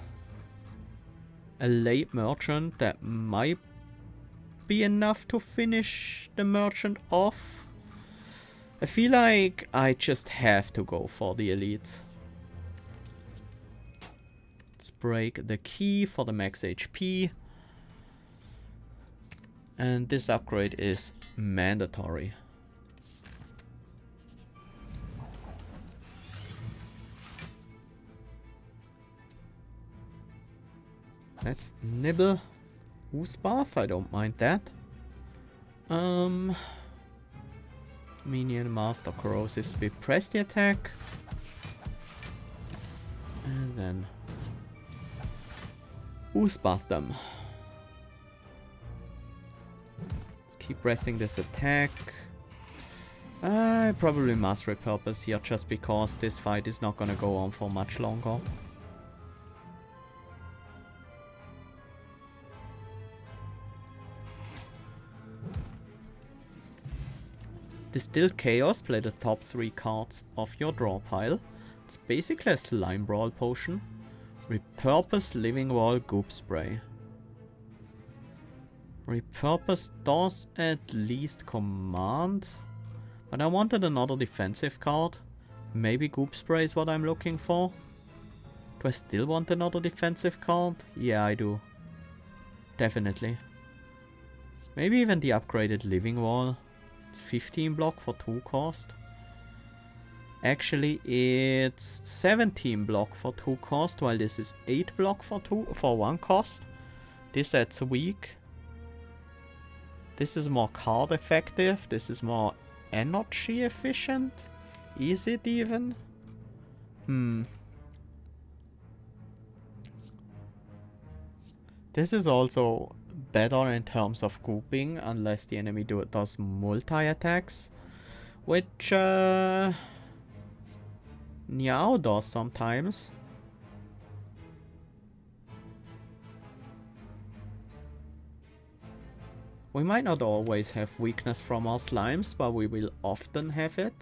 A late merchant, that might be enough to finish the merchant off. I feel like I just have to go for the elites. Let's break the key for the max HP. And this upgrade is mandatory. Let's nibble Who's Bath, I don't mind that. Minion Master Corrosive Speed, press the attack. And then Who's Bath them. Keep pressing this attack. I probably must repurpose here just because this fight is not gonna go on for much longer. Distilled Chaos, play the top 3 cards of your draw pile. It's basically a Slime Brawl potion. Repurpose Living Wall Goop Spray. Repurpose does at least command, but I wanted another defensive card. Maybe Goop Spray is what I'm looking for. Do I still want another defensive card? Yeah, I do. Definitely. Maybe even the upgraded Living Wall. It's 15 block for 2 cost. Actually, it's 17 block for 2 cost, while this is 8 block for 1 cost. This adds weak. This is more card effective. This is more energy efficient. Is it even? This is also better in terms of gooping, unless the enemy does multi-attacks. Which, Niao does sometimes. We might not always have weakness from our slimes, but we will often have it.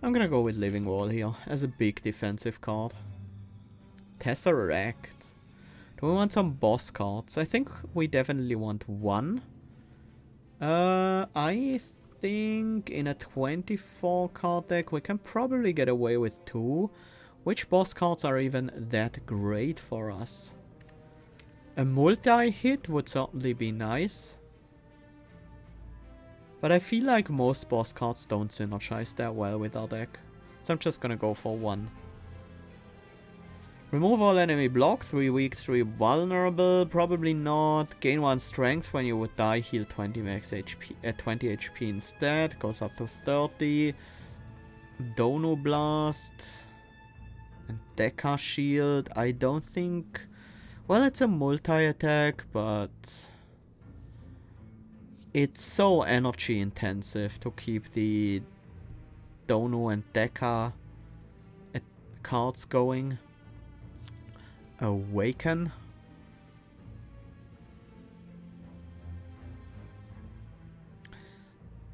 I'm gonna go with Living Wall here as a big defensive card. Tesseract. Do we want some boss cards? I think we definitely want one. I think in a 24 card deck we can probably get away with 2. Which boss cards are even that great for us? A multi-hit would certainly be nice. But I feel like most boss cards don't synergize that well with our deck. So I'm just gonna go for 1. Remove all enemy block, 3 weak, 3 vulnerable, probably not. Gain 1 strength when you would die, heal 20 max HP, 20 HP instead, goes up to 30. Dono Blast and Deca Shield, I don't think... Well, it's a multi-attack, but... It's so energy intensive to keep the Dono and Deca cards going. Awaken.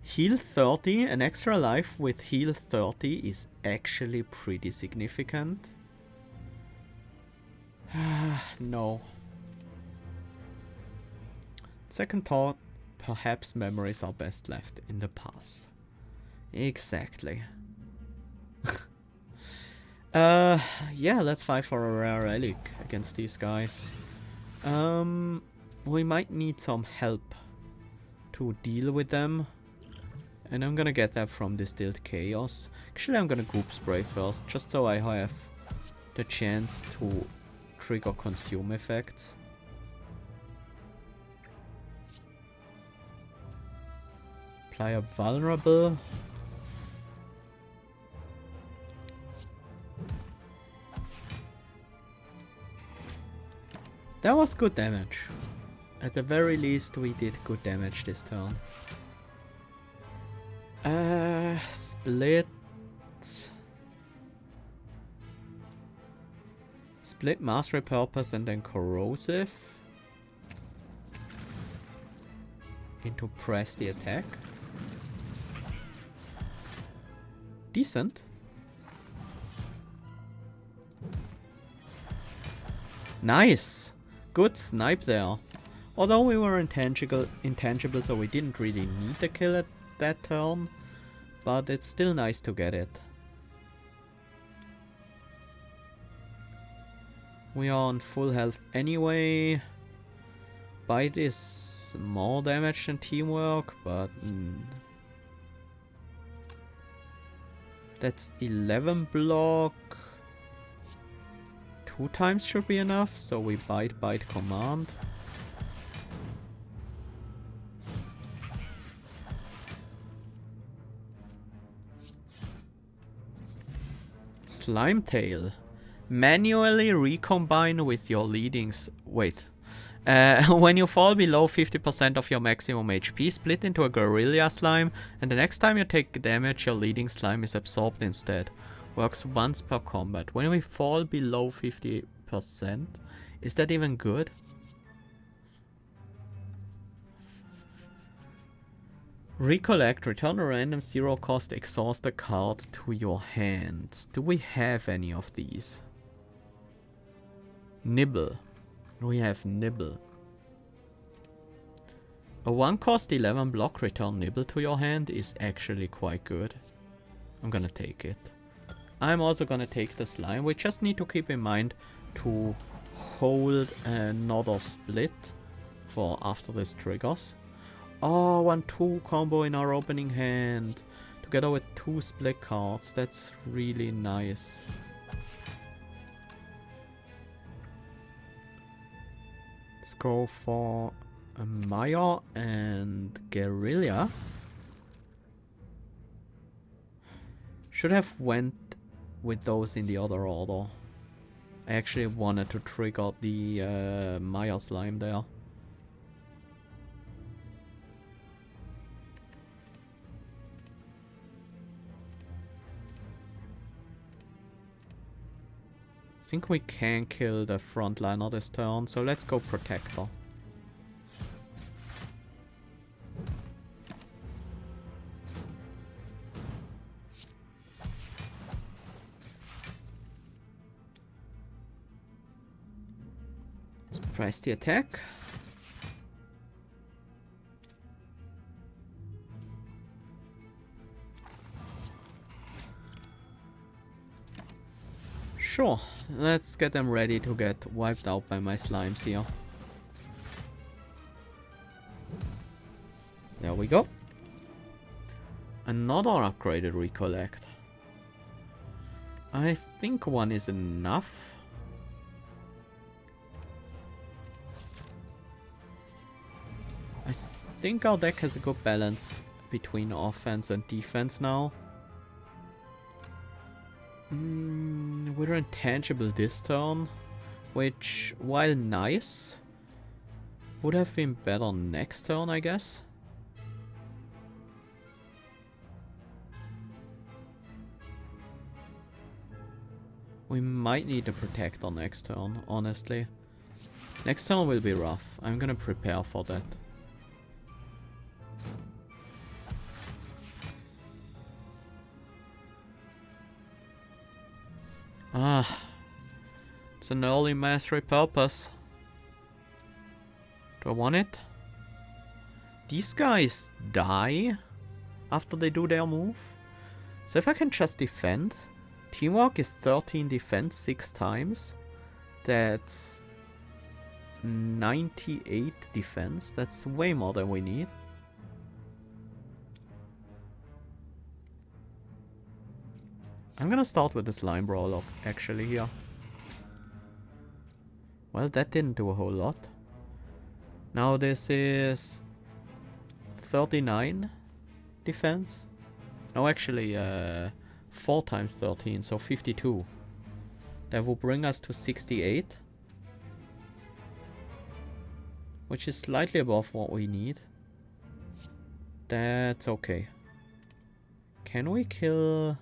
Heal 30. An extra life with heal 30 is actually pretty significant. No. Second thought, perhaps memories are best left in the past. Exactly. Yeah, let's fight for a rare relic against these guys. We might need some help to deal with them. And I'm gonna get that from Distilled Chaos. Actually, I'm gonna Goop Spray first, just so I have the chance to trigger consume effects. Apply a vulnerable. That was good damage. At the very least, we did good damage this turn. Split. Split, Mass Repurpose, and then Corrosive. Into press the attack. Decent. Nice. Good snipe there. Although we were intangible, so we didn't really need the kill at that turn. But it's still nice to get it. We are on full health anyway. Bite is more damage than Teamwork, but... That's 11 block. 2 times should be enough, so we bite command. Slime Tail. Manually recombine with your leadings. Wait. When you fall below 50% of your maximum HP, split into a Gorilla Slime, and the next time you take damage, your leading slime is absorbed instead. Works once per combat. When we fall below 50%, is that even good? Recollect, return a random 0 cost exhaust card to your hand. Do we have any of these? Nibble. We have Nibble. A 1 cost 11 block return Nibble to your hand is actually quite good. I'm gonna take it. I'm also gonna take the slime. We just need to keep in mind to hold another split for after this triggers. Oh, 1-2 combo in our opening hand. Together with 2 split cards. That's really nice. Let's go for a Maya and Guerrilla. Should have went with those in the other order. I actually wanted to trigger the Maya slime there. I think we can kill the frontliner this turn, so let's go Protector. Press the attack. Sure, let's get them ready to get wiped out by my slimes here. There we go. Another upgraded recollect. I think one is enough. I think our deck has a good balance between offense and defense now. We're intangible this turn, which, while nice, would have been better next turn, I guess. We might need a protector next turn, honestly. Next turn will be rough. I'm gonna prepare for that. Ah, it's an early mass repurpose. Do I want it? These guys die after they do their move. So if I can just defend, teamwork is 13 defense 6 times. That's 98 defense. That's way more than we need. I'm gonna start with the slime brawler actually here. Well, that didn't do a whole lot. Now this is 39 defense. No, actually 4 times 13, so 52. That will bring us to 68. Which is slightly above what we need. That's okay. Can we kill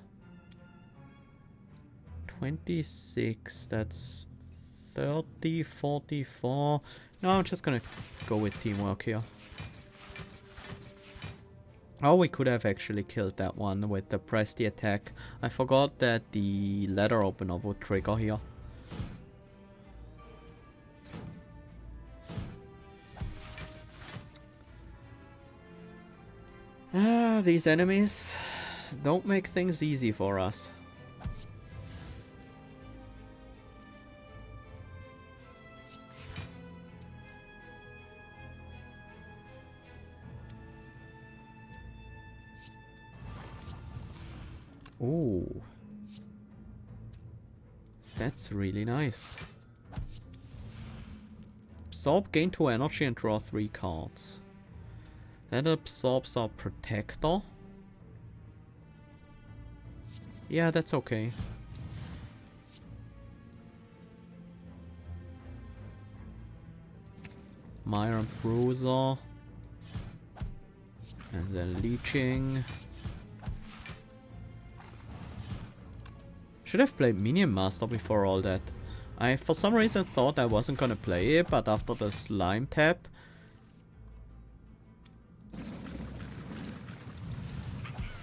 26? That's 30, 44. No, I'm just gonna go with teamwork here. Oh, we could have actually killed that one with the press the attack. I forgot that the ladder opener would trigger here. Ah, these enemies don't make things easy for us. Ooh. That's really nice. Absorb, gain 2 energy and draw 3 cards. That absorbs our protector. Yeah, that's okay. Myron Bruiser. And then leeching. Should have played Minion Master before all that. I for some reason thought I wasn't gonna play it, but after the slime tap,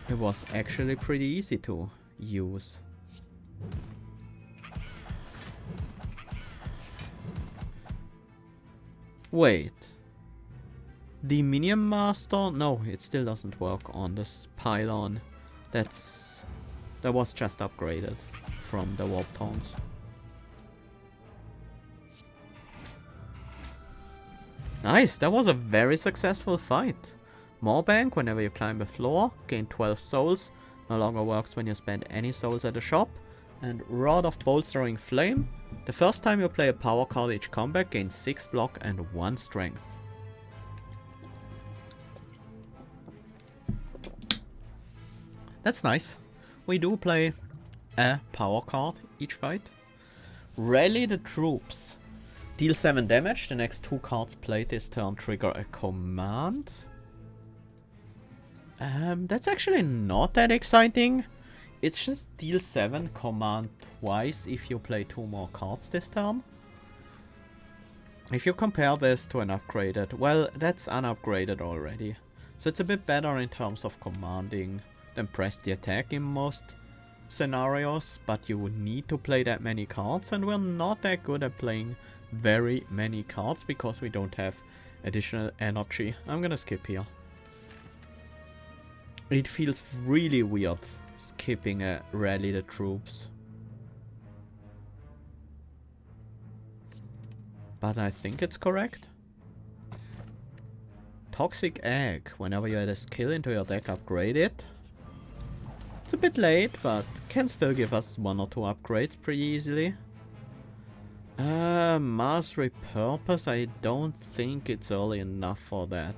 it was actually pretty easy to use. Wait. The Minion Master? No, it still doesn't work on this pylon. That was just upgraded from the warp tones. Nice, that was a very successful fight. More bank whenever you climb a floor, gain 12 souls, no longer works when you spend any souls at a shop. And Rod of Bolstering Flame, the first time you play a power card each combat, gains 6 block and 1 strength. That's nice. We do play a power card each fight. Rally the Troops. Deal 7 damage. The next 2 cards played this turn trigger a command. That's actually not that exciting. It's just deal 7 command twice if you play 2 more cards this turn. If you compare this to an upgraded, well, that's unupgraded already. So it's a bit better in terms of commanding than press the attack in most scenarios, but you would need to play that many cards, and we're not that good at playing very many cards because we don't have additional energy. I'm gonna skip here. It feels really weird skipping a rally the troops. But I think it's correct. Toxic Egg. Whenever you add a skill into your deck, upgrade it. It's a bit late, but can still give us 1 or 2 upgrades pretty easily. Mass Repurpose. I don't think it's early enough for that.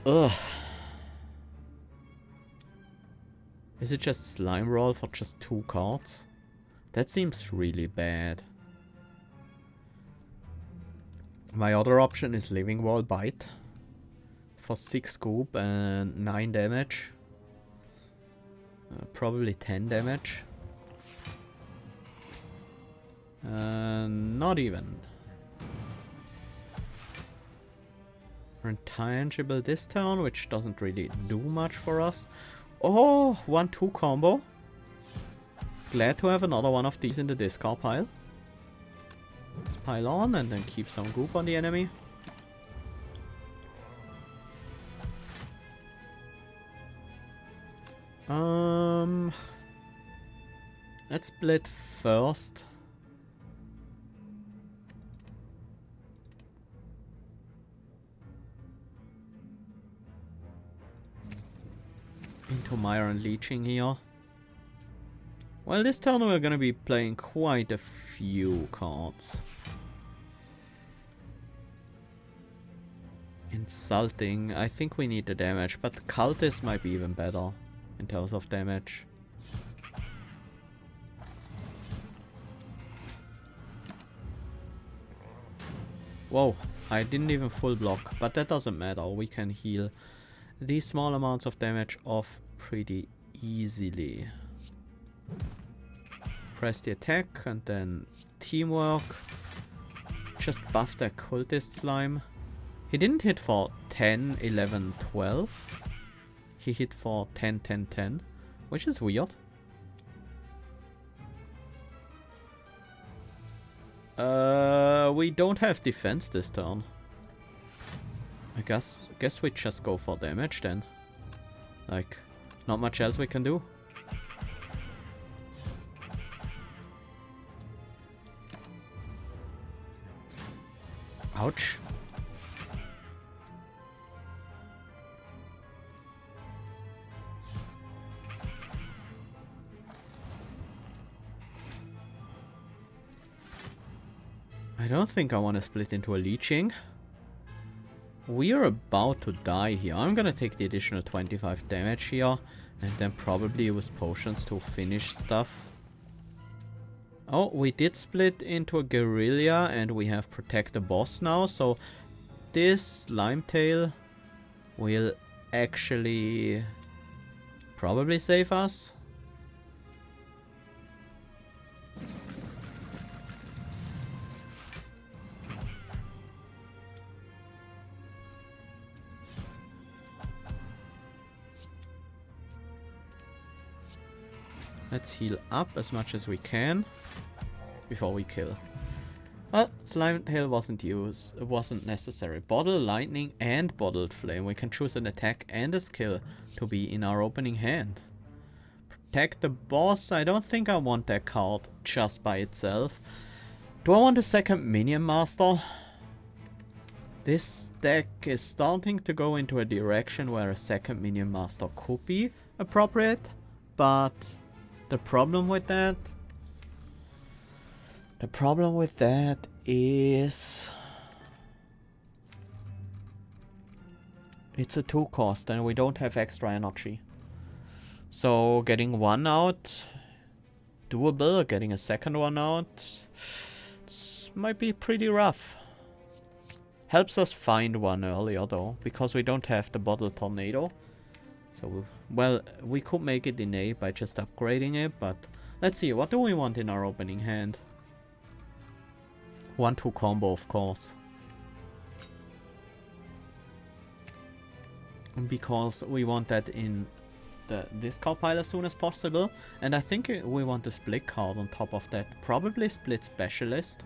Ugh. Is it just Slime Roll for just 2 cards? That seems really bad. My other option is Living Wall Bite for 6 scoop and 9 damage. Probably 10 damage. Not even. We're intangible this turn, which doesn't really do much for us. Oh, 1-2 combo. Glad to have another one of these in the discard pile. Let's pile on and then keep some goop on the enemy. Let's split first. Into Myron Leeching here. Well, this turn we're gonna be playing quite a few cards. Insulting. I think we need the damage, but Cultist might be even better in terms of damage. Whoa, I didn't even full block, but that doesn't matter. We can heal these small amounts of damage off pretty easily. Press the attack and then teamwork. Just buff the cultist slime. He didn't hit for 10, 11, 12. He hit for 10, 10, 10, which is weird. We don't have defense this turn. I guess we just go for damage then. Like, not much else we can do. Ouch. I don't think I want to split into a leeching. We are about to die here. I'm gonna take the additional 25 damage here and then probably use potions to finish stuff. Oh, we did split into a guerrilla and we have protect the boss now, so this Limetail will actually probably save us. Let's heal up as much as we can before we kill. Well, Slimetail wasn't necessary. Bottle Lightning and Bottled Flame. We can choose an attack and a skill to be in our opening hand. Protect the boss. I don't think I want that card just by itself. Do I want a second Minion Master? This deck is starting to go into a direction where a second Minion Master could be appropriate, but the problem with that is it's a 2 cost and we don't have extra energy. So getting one out, doable. Getting a second one out, might be pretty rough. Helps us find one earlier though, because we don't have the Bottle Tornado. So, well, we could make it in A by just upgrading it, but let's see, what do we want in our opening hand? 1-2 combo, of course. Because we want that in the discard pile as soon as possible. And I think we want a split card on top of that. Probably split specialist.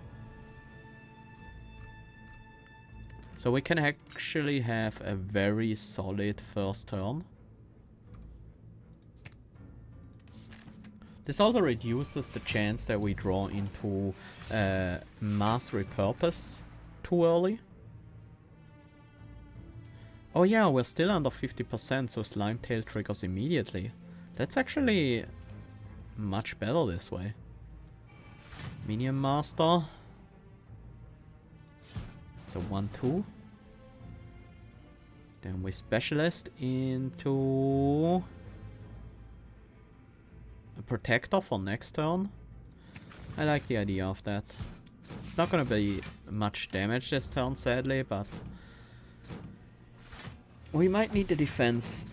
So we can actually have a very solid first turn. This also reduces the chance that we draw into mass repurpose too early. Oh yeah, we're still under 50%, so Slime Tail triggers immediately. That's actually much better this way. Minion Master. It's a 1-2. Then we specialist into a Protector for next turn. I like the idea of that. It's not gonna be much damage this turn, sadly, but we might need the defense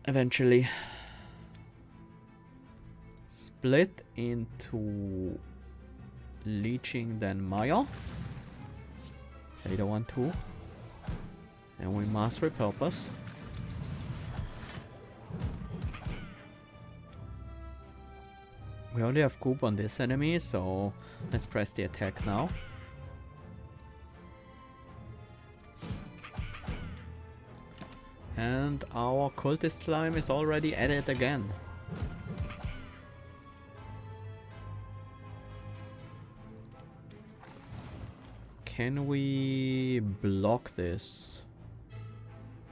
eventually. Split into Leeching, then Maya. Either 1-2. And we mass repurpose. We only have Goop on this enemy, so let's press the attack now. And our cultist slime is already at it again. Can we block this?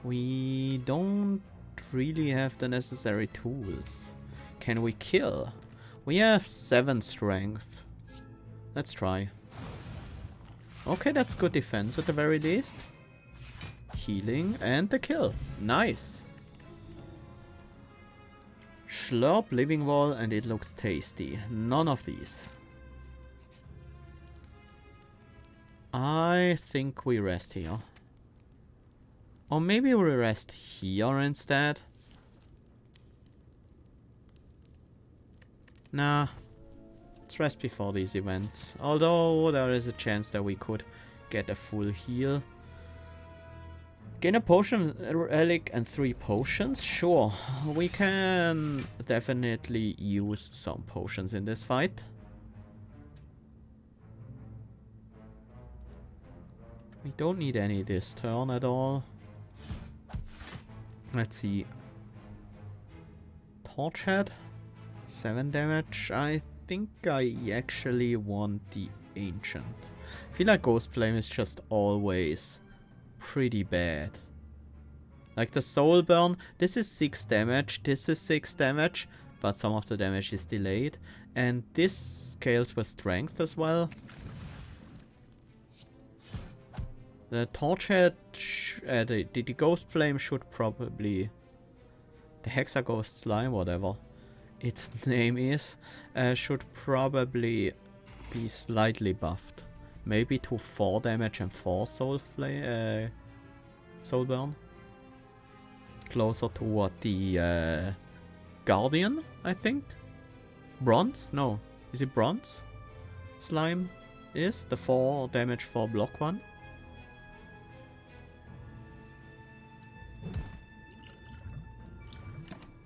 We don't really have the necessary tools. Can we kill? We have 7 strength. Let's try. Okay, that's good defense at the very least. Healing and the kill. Nice. Slurp, Living Wall, and it looks tasty. None of these. I think we rest here. Or maybe we rest here instead. Nah. Let's rest before these events. Although there is a chance that we could get a full heal. Gain a potion, a relic, and 3 potions? Sure. We can definitely use some potions in this fight. We don't need any this turn at all. Let's see. Torch Head. 7 damage. I think I actually want the Ancient. I feel like Ghost Flame is just always pretty bad. Like the Soul Burn, this is 6 damage, this is 6 damage, but some of the damage is delayed. And this scales with strength as well. The Torch Head, the Ghost Flame should probably... The Hexaghost Slime, whatever its name is, should probably be slightly buffed. Maybe to 4 damage and 4 Soul Burn. Closer to what the Guardian, I think? Bronze? No. Is it Bronze? Slime is the 4 damage for block one.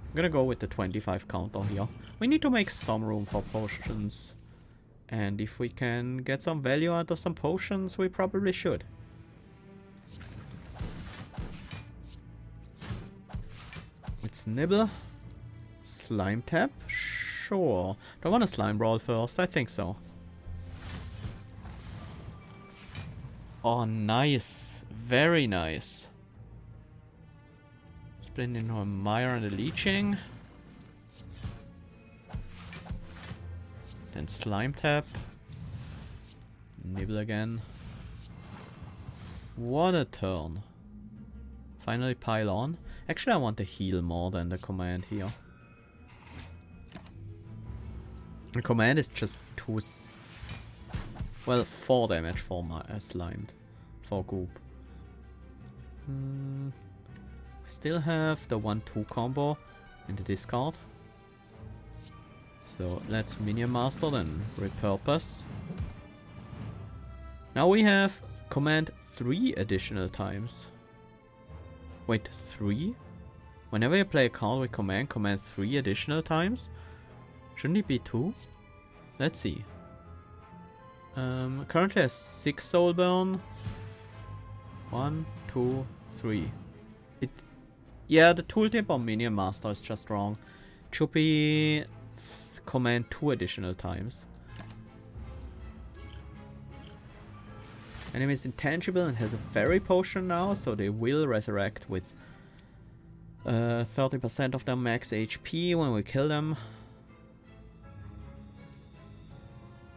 I'm gonna go with the 25 counter here. We need to make some room for potions. And if we can get some value out of some potions, we probably should. It's Nibble. Slime Tap? Sure. Do I want a Slime Brawl first? I think so. Oh, nice. Very nice. Split into a Mire and a Leeching. Then Slime Tap. Nibble again. What a turn. Finally pile on. Actually, I want to heal more than the command here. The command is just 4 damage for my Slimed. For Goop. Still have the 1-2 combo in the discard. So let's Minion Master then Repurpose. Now we have command 3 additional times. Wait, 3? Whenever you play a card with command 3 additional times. Shouldn't it be 2? Let's see. Currently has 6 soul burn. 1, 2, 3. Yeah, the tooltip on Minion Master is just wrong. It should be command 2 additional times. Enemy is intangible and has a fairy potion now, so they will resurrect with 30% of their max HP when we kill them.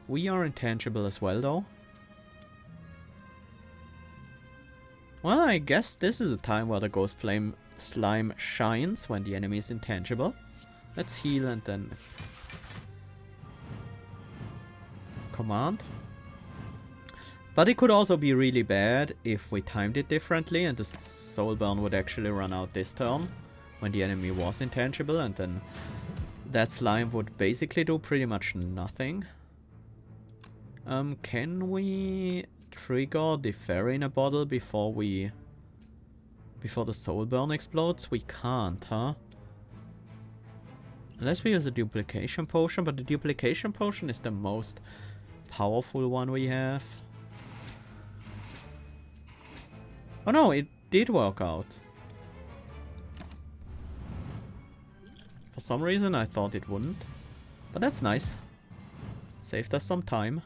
We are intangible as well, though. Well, I guess this is a time where the Ghost Flame Slime shines when the enemy is intangible. Let's heal and then command. But it could also be really bad if we timed it differently and the soul burn would actually run out this turn when the enemy was intangible, and then that slime would basically do pretty much nothing. Can we trigger the fairy in a bottle before the soul burn explodes? We can't, huh? Unless we use a duplication potion, but the duplication potion is the most powerful one we have. Oh no, it did work out. For some reason I thought it wouldn't. But that's nice. Saved us some time.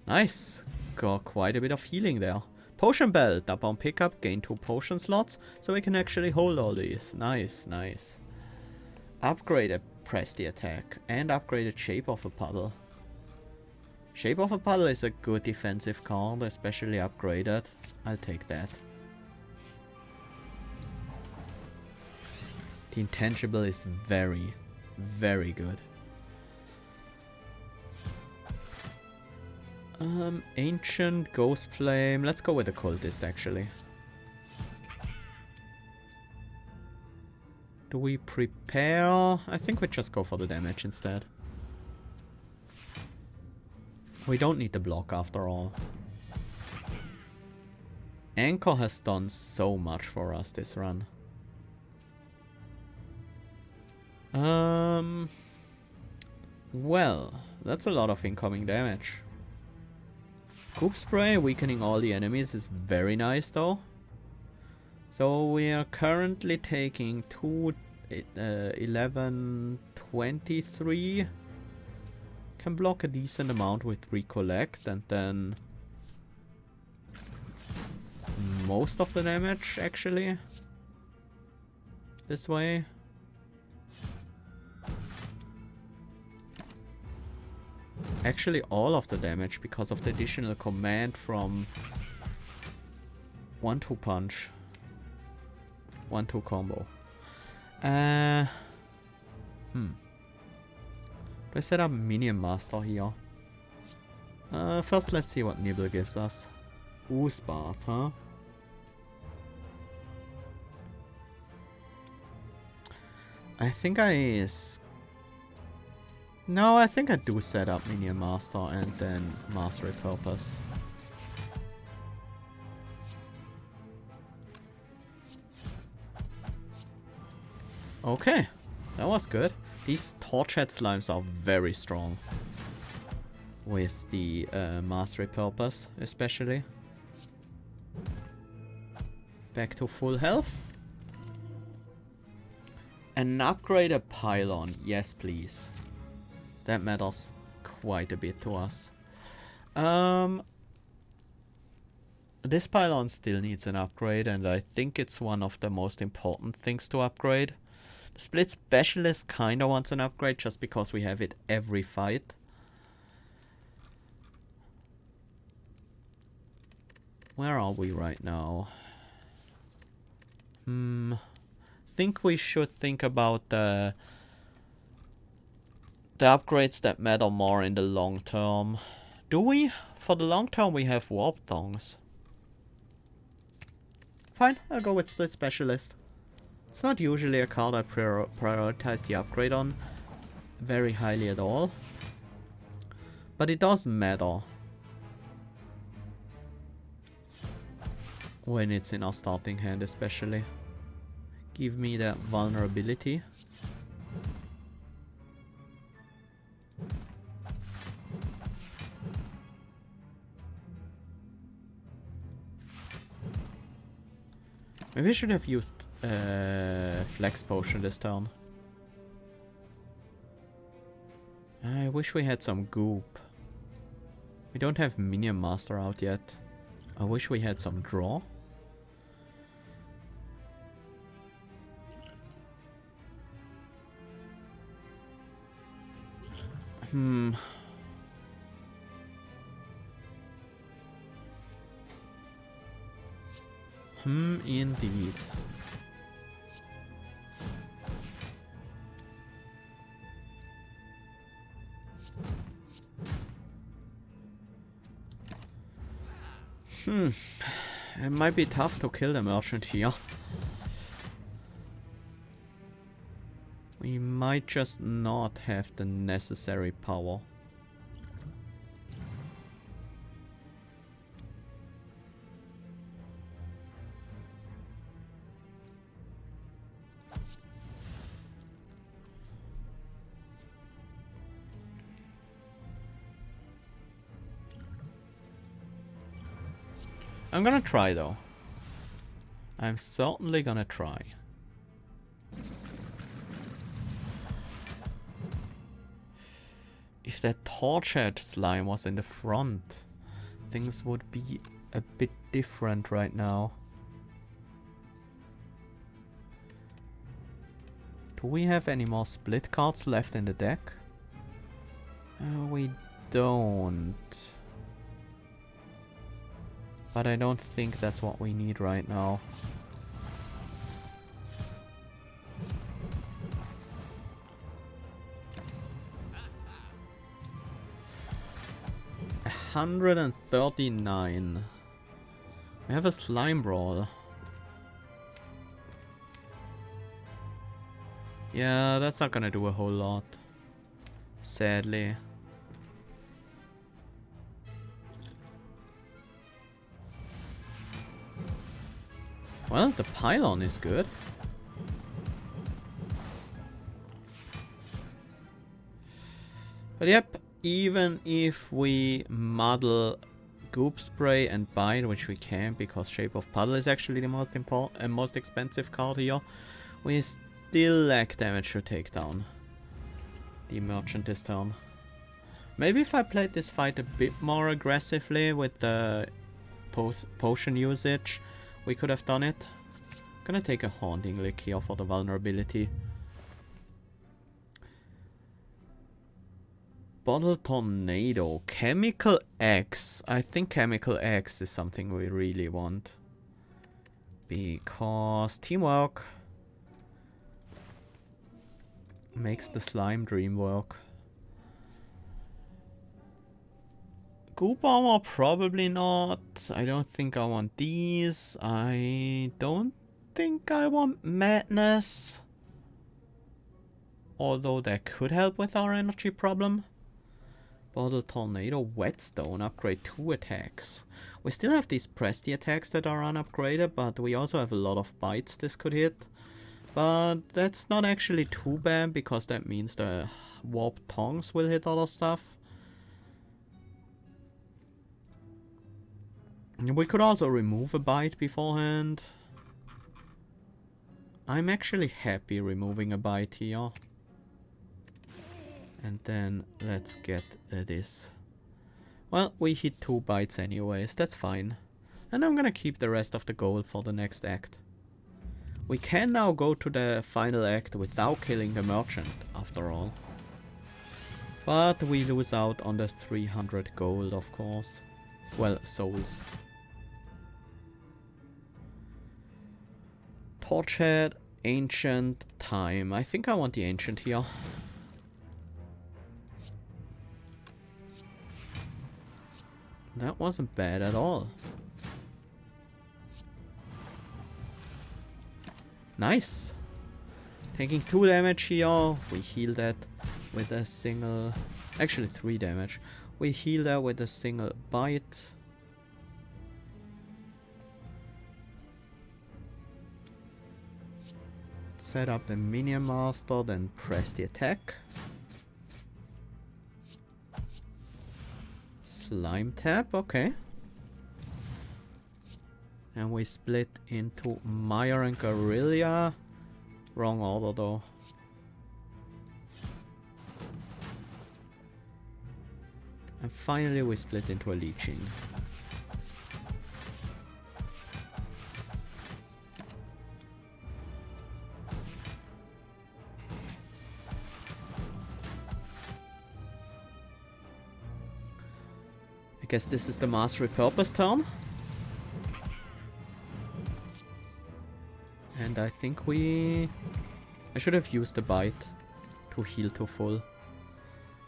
Nice. Got quite a bit of healing there. Potion belt. Up on pickup, gain 2 potion slots, so we can actually hold all these. Nice, nice. Upgraded press the attack and upgraded Shape of a Puddle. Shape of a Puddle is a good defensive card, especially upgraded. I'll take that. The intangible is very, very good. Ancient Ghost Flame. Let's go with the Cultist actually. Do we prepare? I think we just go for the damage instead. We don't need the block after all. Anchor has done so much for us this run. Well, that's a lot of incoming damage. Goop Spray weakening all the enemies is very nice though. So we are currently taking 11, 23. Can block a decent amount with Recollect and then most of the damage actually this way. Actually all of the damage because of the additional command from 1-2 punch. 1-2 combo. Do I set up Minion Master here? First let's see what Nibble gives us. Ooze Bath, huh? I think I do set up Minion Master and then Master Repurpose. Okay, that was good. These Torchhead slimes are very strong with the Master Repurpose, especially. Back to full health. An upgraded pylon, yes please. That matters quite a bit to us. This pylon still needs an upgrade, and I think it's one of the most important things to upgrade. The Split Specialist kinda wants an upgrade just because we have it every fight. Where are we right now? Think we should think about the upgrades that matter more in the long term. Do we? For the long term we have Warp Tongs. Fine, I'll go with Split Specialist. It's not usually a card I prioritize the upgrade on very highly at all. But it does matter. When it's in our starting hand especially. Give me that vulnerability. Maybe I should have used Flex Potion this turn. I wish we had some goop. We don't have Minion Master out yet. I wish we had some draw. Indeed. It might be tough to kill the merchant here. We might just not have the necessary power. I'm gonna try though. I'm certainly gonna try. If that tortured slime was in the front, things would be a bit different right now. Do we have any more split cards left in the deck? We don't. But I don't think that's what we need right now. $139. We have a slime brawl. Yeah, that's not gonna do a whole lot. Sadly. Well, the pylon is good. But yep, even if we muddle Goop Spray and Bite, which we can because Shape of Puddle is actually the most important and most expensive card here, we still lack damage to take down the merchant this turn. Maybe if I played this fight a bit more aggressively with the potion usage, we could have done it. Gonna take a Haunting Lick here for the vulnerability. Bottle Tornado. Chemical X. I think Chemical X is something we really want. Because teamwork makes the slime dream work. Goop Armor, probably not. I don't think I want these. I don't think I want Madness. Although that could help with our energy problem. Bottle Tornado, Whetstone, upgrade 2 attacks. We still have these Presty attacks that are unupgraded, but we also have a lot of bites this could hit. But that's not actually too bad, because that means the Warped Tongues will hit other stuff. We could also remove a bite beforehand. I'm actually happy removing a bite here. And then let's get this. Well, we hit 2 bites anyways, that's fine. And I'm gonna keep the rest of the gold for the next act. We can now go to the final act without killing the merchant, after all. But we lose out on the 300 gold, of course. Well, souls. Torchhead, Ancient, Time. I think I want the Ancient here. That wasn't bad at all. Nice. Taking 2 damage here. We heal that with a single... Actually 3 damage. We heal that with a single bite. set up the Minion Master, then press the attack. Slime tap, okay. And we split into Mire and Guerrilla. Wrong order though. And finally we split into a Leeching. I guess this is the Mass Repurposed turn. And I think I should have used the bite to heal to full.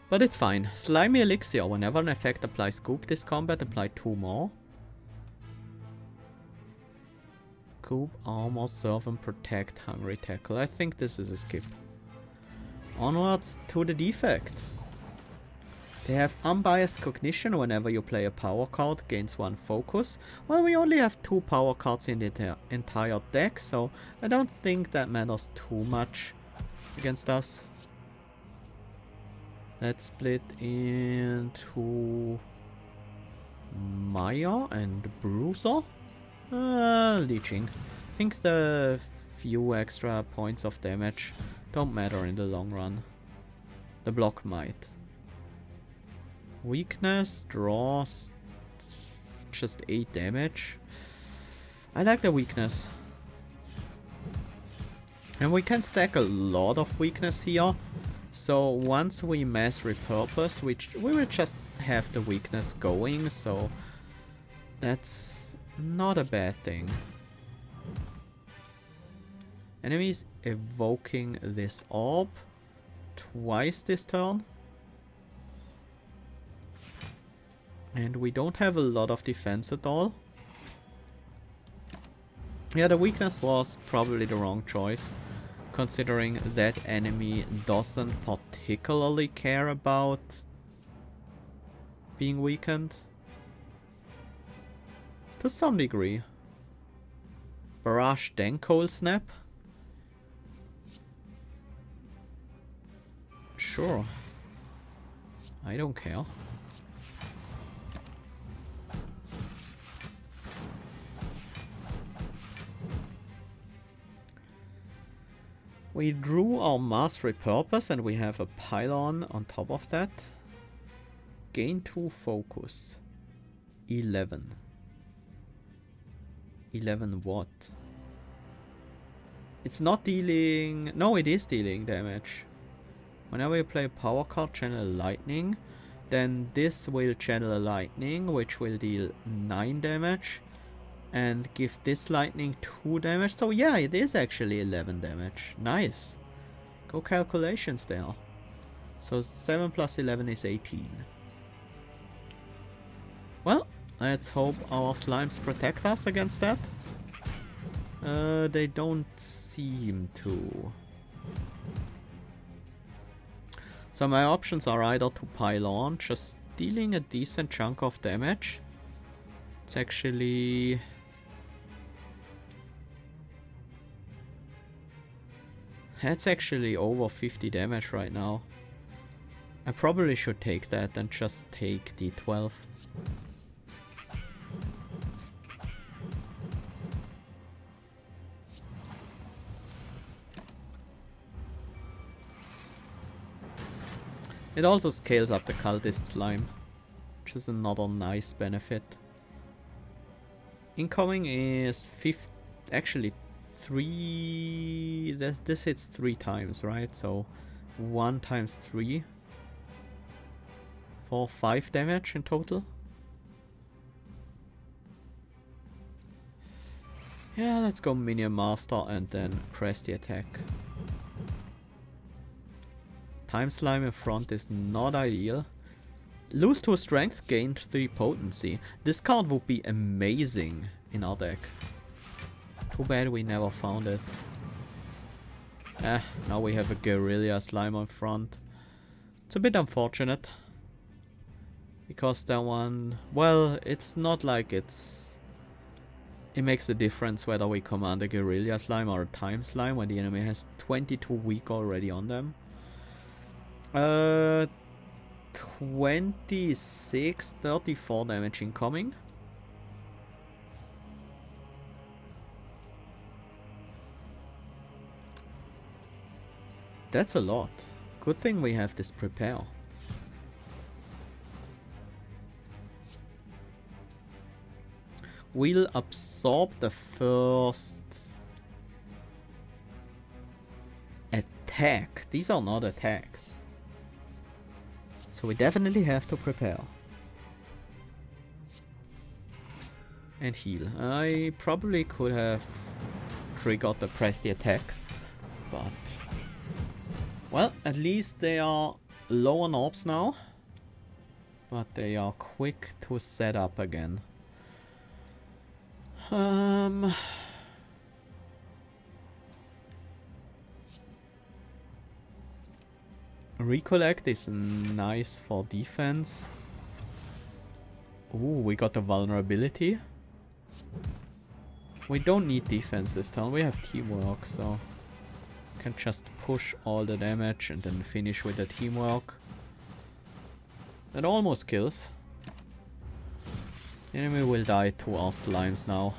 But it's fine. Slimy Elixir. Whenever an effect applies Goop this combat, apply 2 more. Goop, Armor, Serve and Protect, Hungry Tackle. I think this is a skip. Onwards to the defect. They have unbiased cognition whenever you play a power card, gains 1 focus. Well, we only have 2 power cards in the entire deck, so I don't think that matters too much against us. Let's split into Maya and Bruiser. Leeching. I think the few extra points of damage don't matter in the long run. The block might. Weakness, draws just 8 damage. I like the weakness. And we can stack a lot of weakness here. So once we mass repurpose, we will just have the weakness going, so that's not a bad thing. Enemies evoking this orb twice this turn. And we don't have a lot of defense at all. Yeah, the weakness was probably the wrong choice, considering that enemy doesn't particularly care about being weakened. To some degree. Barrage then Cold Snap. Sure. I don't care. We drew our Mass Repurpose and we have a pylon on top of that. Gain 2 focus. 11. 11 what? It's not dealing... No, it is dealing damage. Whenever you play a power card, channel lightning. Then this will channel a lightning, which will deal 9 damage. And give this lightning 2 damage. So yeah, it is actually 11 damage. Nice. Go calculations there. So 7 plus 11 is 18. Well, let's hope our slimes protect us against that. They don't seem to. So my options are either to pylon, just dealing a decent chunk of damage. It's actually... That's actually over 50 damage right now. I probably should take that and just take D12. It also scales up the cultist slime, which is another nice benefit. Incoming is actually 3... This hits 3 times, right? So 1 times 3 for 5 damage in total. Yeah, let's go Minion Master and then press the attack. Time Slime in front is not ideal. Lose 2 strength, gain 3 potency. This card would be amazing in our deck. Too bad we never found it. Now we have a Guerrilla Slime on front. It's a bit unfortunate. Because that one... Well, it's not like it's it makes a difference whether we command a Guerrilla Slime or a Time Slime when the enemy has 22 weak already on them. 26, 34 damage incoming. That's a lot. Good thing we have this prepare. We'll absorb the first attack. These are not attacks. So we definitely have to prepare. And heal. I probably could have triggered the press the attack, but... well, at least they are low on orbs now. But they are quick to set up again. Recollect is nice for defense. Ooh, we got the vulnerability. We don't need defense this turn, we have teamwork, so we can just push all the damage and then finish with the teamwork. That almost kills. The enemy will die to our slimes now.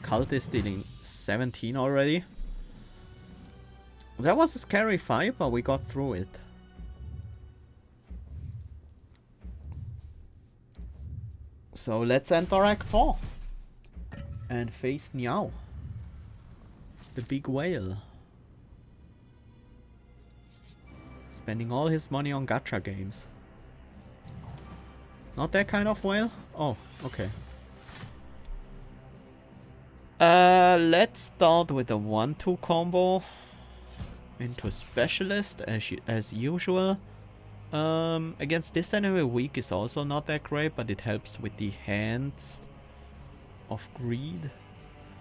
Cult is dealing 17 already. That was a scary fight, but we got through it. So let's enter Act 4 and face Niao, the big whale. Spending all his money on gacha games. Not that kind of whale? Oh, okay. Let's start with a 1-2 combo into Specialist as usual. Against this enemy, weak is also not that great, but it helps with the Hands of Greed.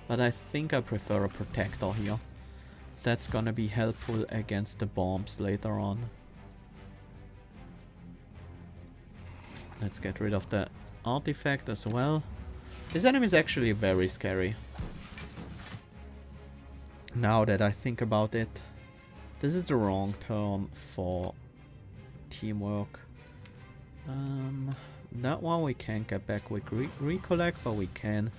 But I think I prefer a Protector here. That's gonna be helpful against the bombs later on. Let's get rid of the artifact as well. This enemy is actually very scary. Now that I think about it, this is the wrong turn for teamwork. That one we can't get back with Recollect, but we can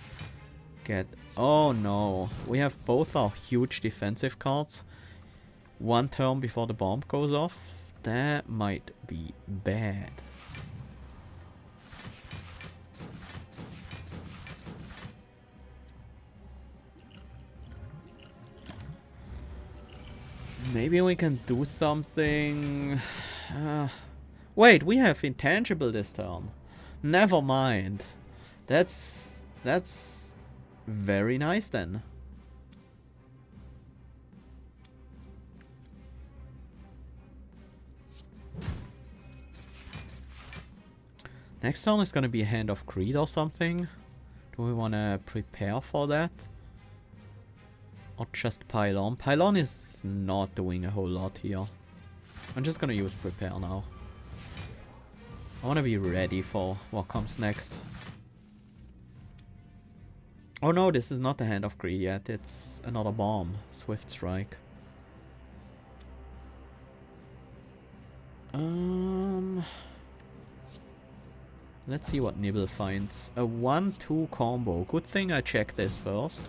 get... oh no, we have both our huge defensive cards. One turn before the bomb goes off. That might be bad. Maybe we can do something... wait, we have Intangible this turn. Never mind. That's very nice then. Next turn is gonna be a Hand of Greed or something. Do we wanna prepare for that? Or just Pylon? Pylon is not doing a whole lot here. I'm just gonna use Prepare now. I wanna be ready for what comes next. Oh no, this is not the Hand of Greed yet. It's another bomb. Swift Strike. Let's see what Nibble finds. A 1-2 combo. Good thing I checked this first.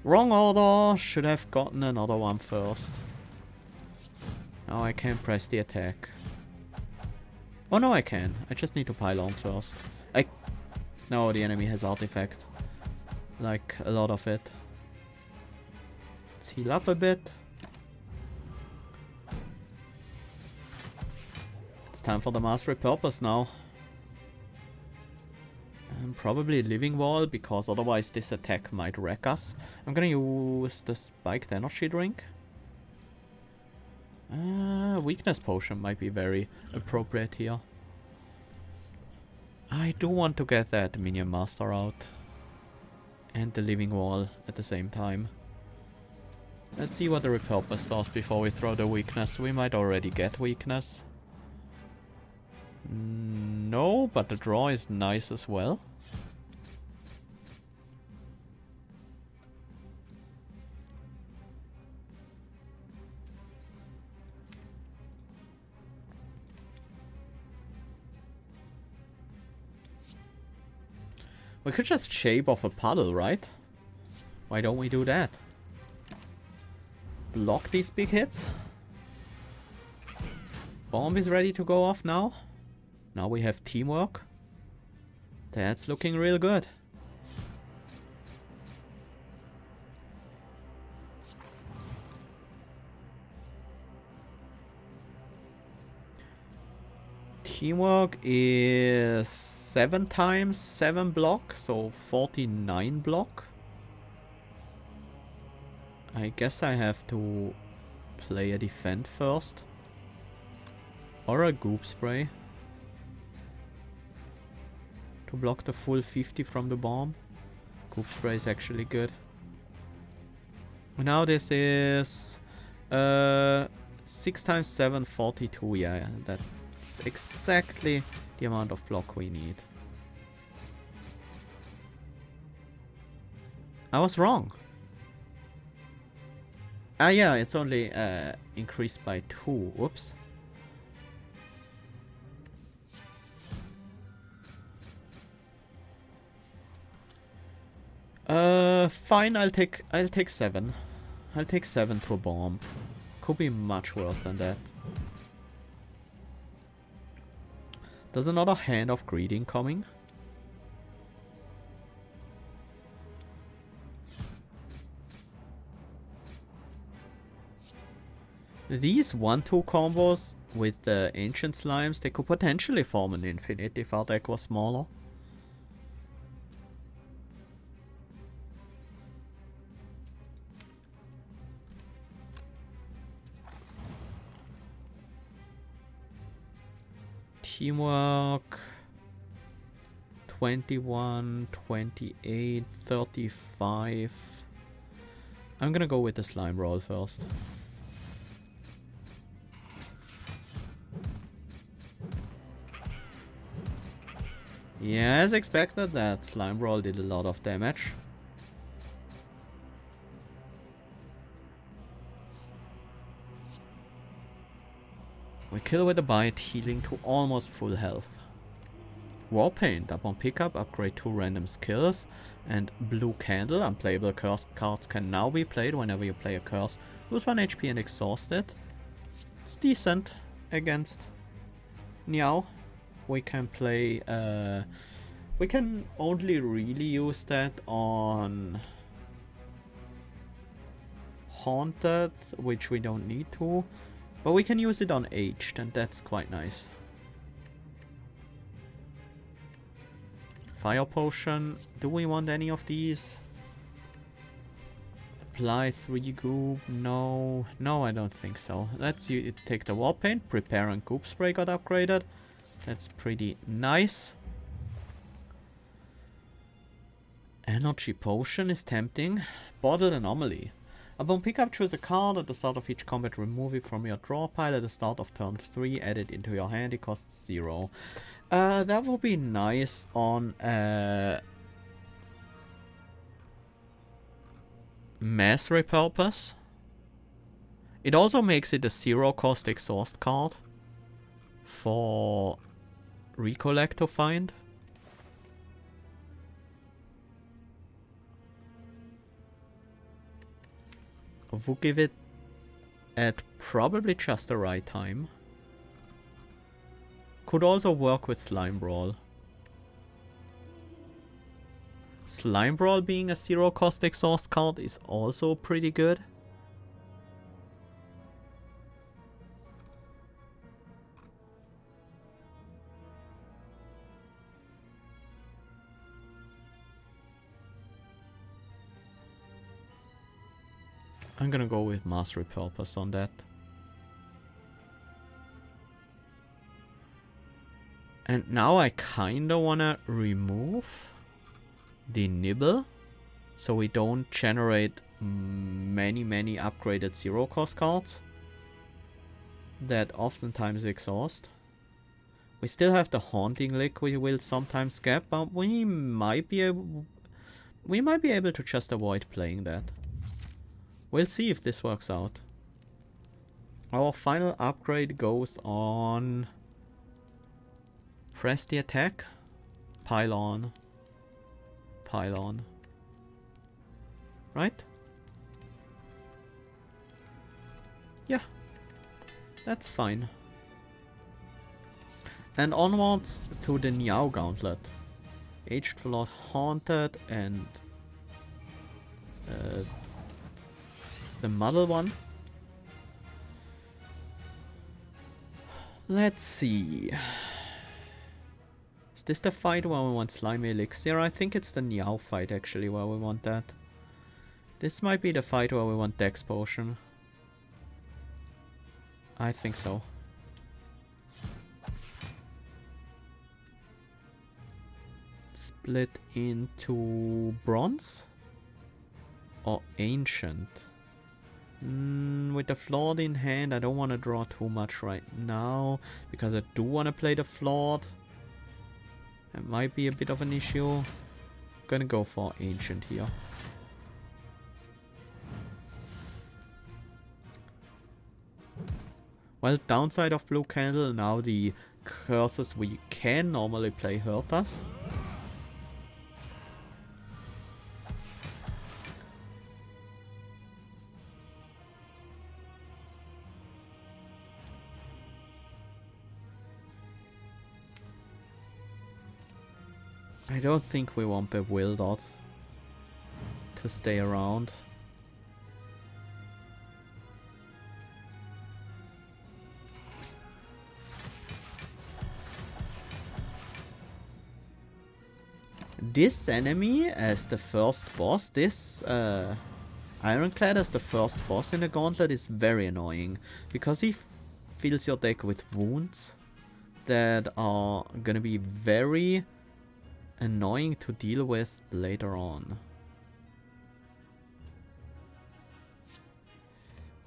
Wrong order. Should have gotten another one first. Now I can't press the attack. Oh no, I can. I just need to pylon first. No, the enemy has artifact. Like, a lot of it. Let's heal up a bit. It's time for the Mass Repurpose now. And probably Living Wall, because otherwise this attack might wreck us. I'm gonna use the Spiked Energy Drink. Weakness Potion might be very appropriate here. I do want to get that Minion Master out. And the Living Wall at the same time. Let's see what the Repurposed does before we throw the weakness. We might already get weakness. No, but the draw is nice as well. We could just shape off a puddle, right? Why don't we do that? Block these big hits. Bomb is ready to go off now. Now we have teamwork. That's looking real good. Teamwork is 7 times 7 block, so 49 block. I guess I have to play a defend first. Or a goop spray. To block the full 50 from the bomb. Goop spray is actually good. Now this is 6 times 7, 42. Yeah, that's exactly the amount of block we need. I was wrong. Ah yeah, it's only increased by 2. Whoops. Fine, I'll take 7. I'll take 7 to a bomb. Could be much worse than that. There's another Hand of Greed coming. These 1-2 combos with the Ancient Slimes, they could potentially form an infinite if our deck was smaller. Teamwork 21, 28, 35. I'm gonna go with the slime roll first. Yeah, as expected, that slime roll did a lot of damage. We kill with a bite, healing to almost full health. Warpaint, upon pickup, upgrade 2 random skills. And Blue Candle, unplayable curse cards can now be played whenever you play a curse. Lose 1 HP and exhaust it. It's decent against Niao. We can play, we can only really use that on Haunted, which we don't need to. But we can use it on Aged, and that's quite nice. Fire Potion. Do we want any of these? Apply 3 goop. No. No, I don't think so. Let's take the Warpaint. Prepare and Goop Spray got upgraded. That's pretty nice. Energy Potion is tempting. Bottled Anomaly. Upon pickup, choose a card. At the start of each combat, remove it from your draw pile. At the start of turn 3, add it into your hand. It costs 0. That would be nice on Mass Repurpose. It also makes it a 0-cost exhaust card for Recollect to find. We'll give it at probably just the right time. Could also work with Slime Brawl. Slime Brawl being a 0-cost exhaust card is also pretty good. I'm gonna go with Mass Repurpose on that. And now I kinda wanna remove the Nibble, so we don't generate many upgraded zero cost cards that oftentimes exhaust. We still have the Haunting Lick we will sometimes get, but we might be able to just avoid playing that. We'll see if this works out. Our final upgrade goes on... Press the attack. Pylon. Pylon. Right? Yeah. That's fine. And onwards to the Niao Gauntlet. Aged Lord Haunted and... the Muddle one. Let's see. Is this the fight where we want Slimy Elixir? I think it's the Niao fight actually where we want that. This might be the fight where we want Dex Potion. I think so. Split into Bronze or Ancient. With the Flawed in hand, I don't want to draw too much right now because I do want to play the Flawed. That might be a bit of an issue. Gonna go for Ancient here. Well, downside of Blue Candle, now the curses we can normally play hurt us. I don't think we want Bewildered to stay around. This enemy as the first boss, this Ironclad as the first boss in the gauntlet is very annoying because he fills your deck with wounds that are gonna be very annoying to deal with later on.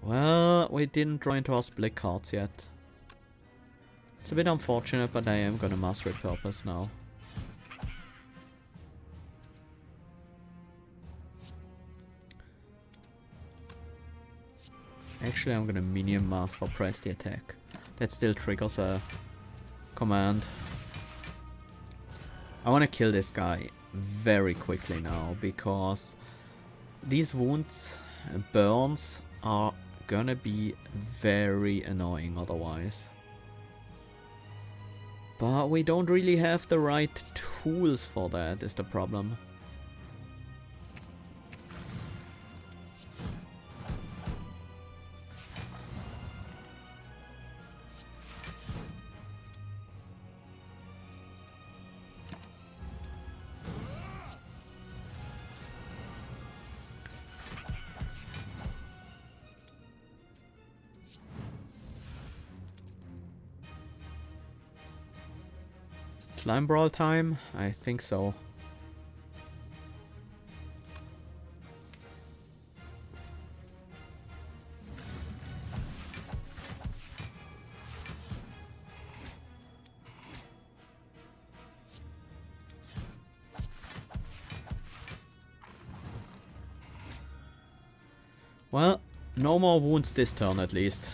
Well, we didn't draw into our split cards yet. It's a bit unfortunate, but I am gonna mass Repurpose now. Actually, I'm gonna Minion Master press the attack. That still triggers a command. I want to kill this guy very quickly now because these wounds, burns, are gonna be very annoying otherwise. But we don't really have the right tools for that, is the problem. Slime Brawl time? I think so. Well, no more wounds this turn at least.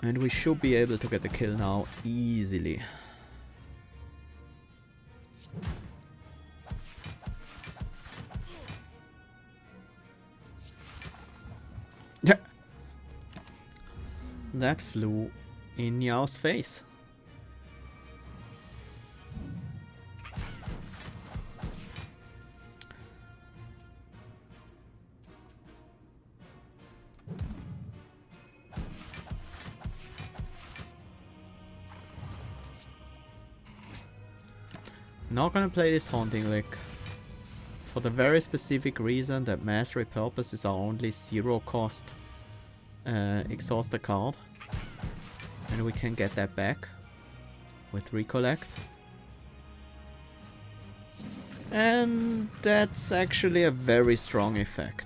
And we should be able to get the kill now easily. Yeah. That flew in Niao's face. Not gonna play this Haunting Lick for the very specific reason that Mass Repurpose is our only zero cost exhausted card, and we can get that back with Recollect. And that's actually a very strong effect.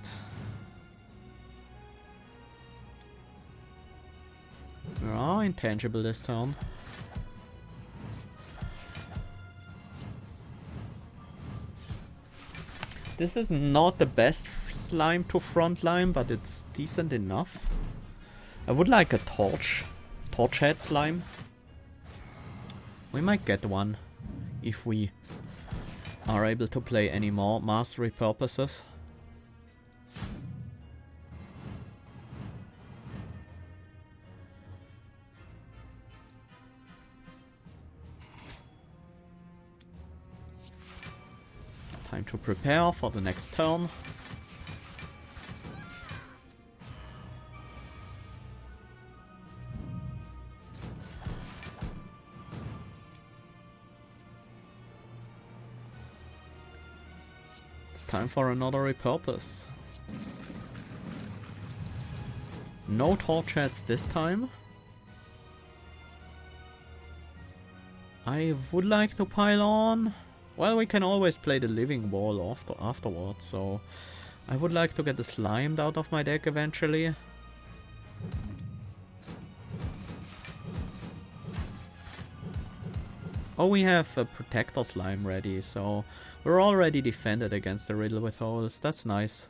Oh, intangible this time. This is not the best slime to frontline, but it's decent enough. I would like a torch head slime. We might get one if we are able to play any more mass repurposes. Time to prepare for the next turn. It's time for another repurpose. No torch heads this time. I would like to pile on. Well, we can always play the living wall afterwards, so I would like to get the slimed out of my deck eventually. Oh, we have a protector slime ready, so we're already defended against the riddle with holes. That's nice.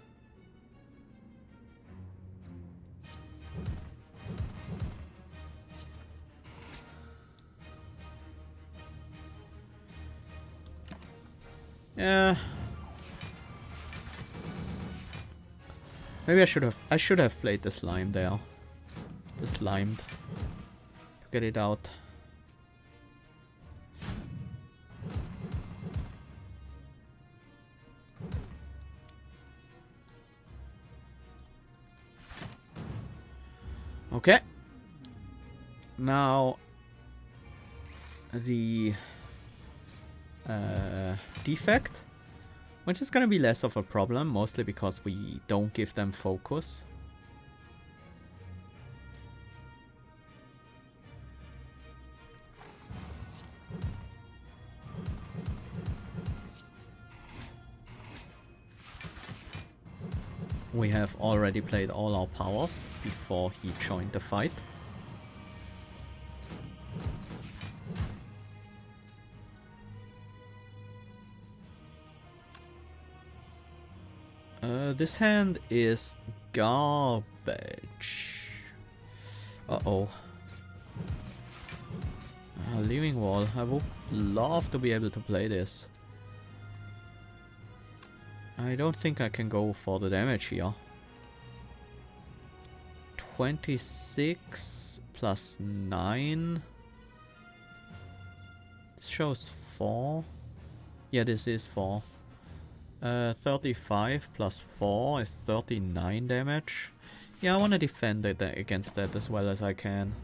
Yeah. Maybe I should have played the slime there. The slimed. To get it out. Okay. Now the defect, which is gonna be less of a problem, mostly because we don't give them focus. We have already played all our powers before he joined the fight. This hand is garbage. Uh-oh. Living wall. I would love to be able to play this. I don't think I can go for the damage here. 26 plus 9. This shows 4. Yeah, this is 4. 35 plus 4 is 39 damage. Yeah, I want to defend it against that as well as I can.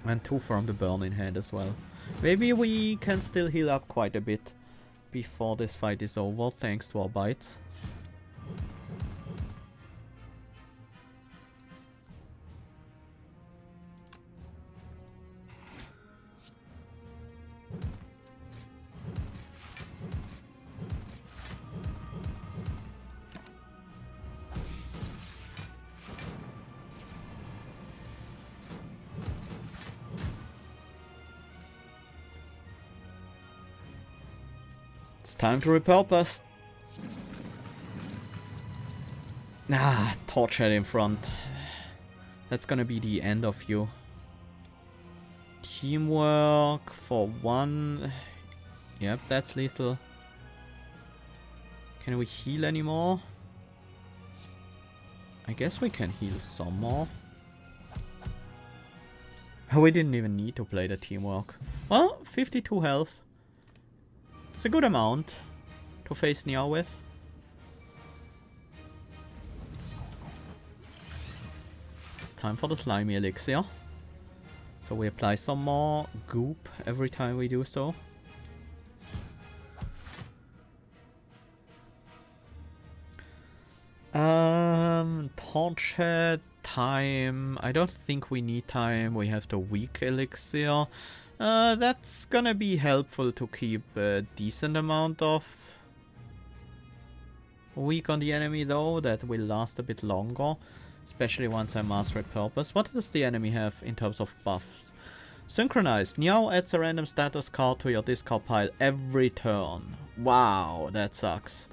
And 2 from the burn in hand as well. Maybe we can still heal up quite a bit before this fight is over, thanks to our bites. Time to repurpose. Ah, torch head in front. That's gonna be the end of you. Teamwork for 1. Yep, that's lethal. Can we heal anymore? I guess we can heal some more. We didn't even need to play the teamwork. Well, 52 health. It's a good amount to face Nia with. It's time for the slimy elixir. So we apply some more goop every time we do so. Torch head, time. I don't think we need time. We have the weak elixir. That's gonna be helpful to keep a decent amount of weak on the enemy though. That will last a bit longer. Especially once I master Repurposed. What does the enemy have in terms of buffs? Synchronized. Meow adds a random status card to your discard pile every turn. Wow, that sucks.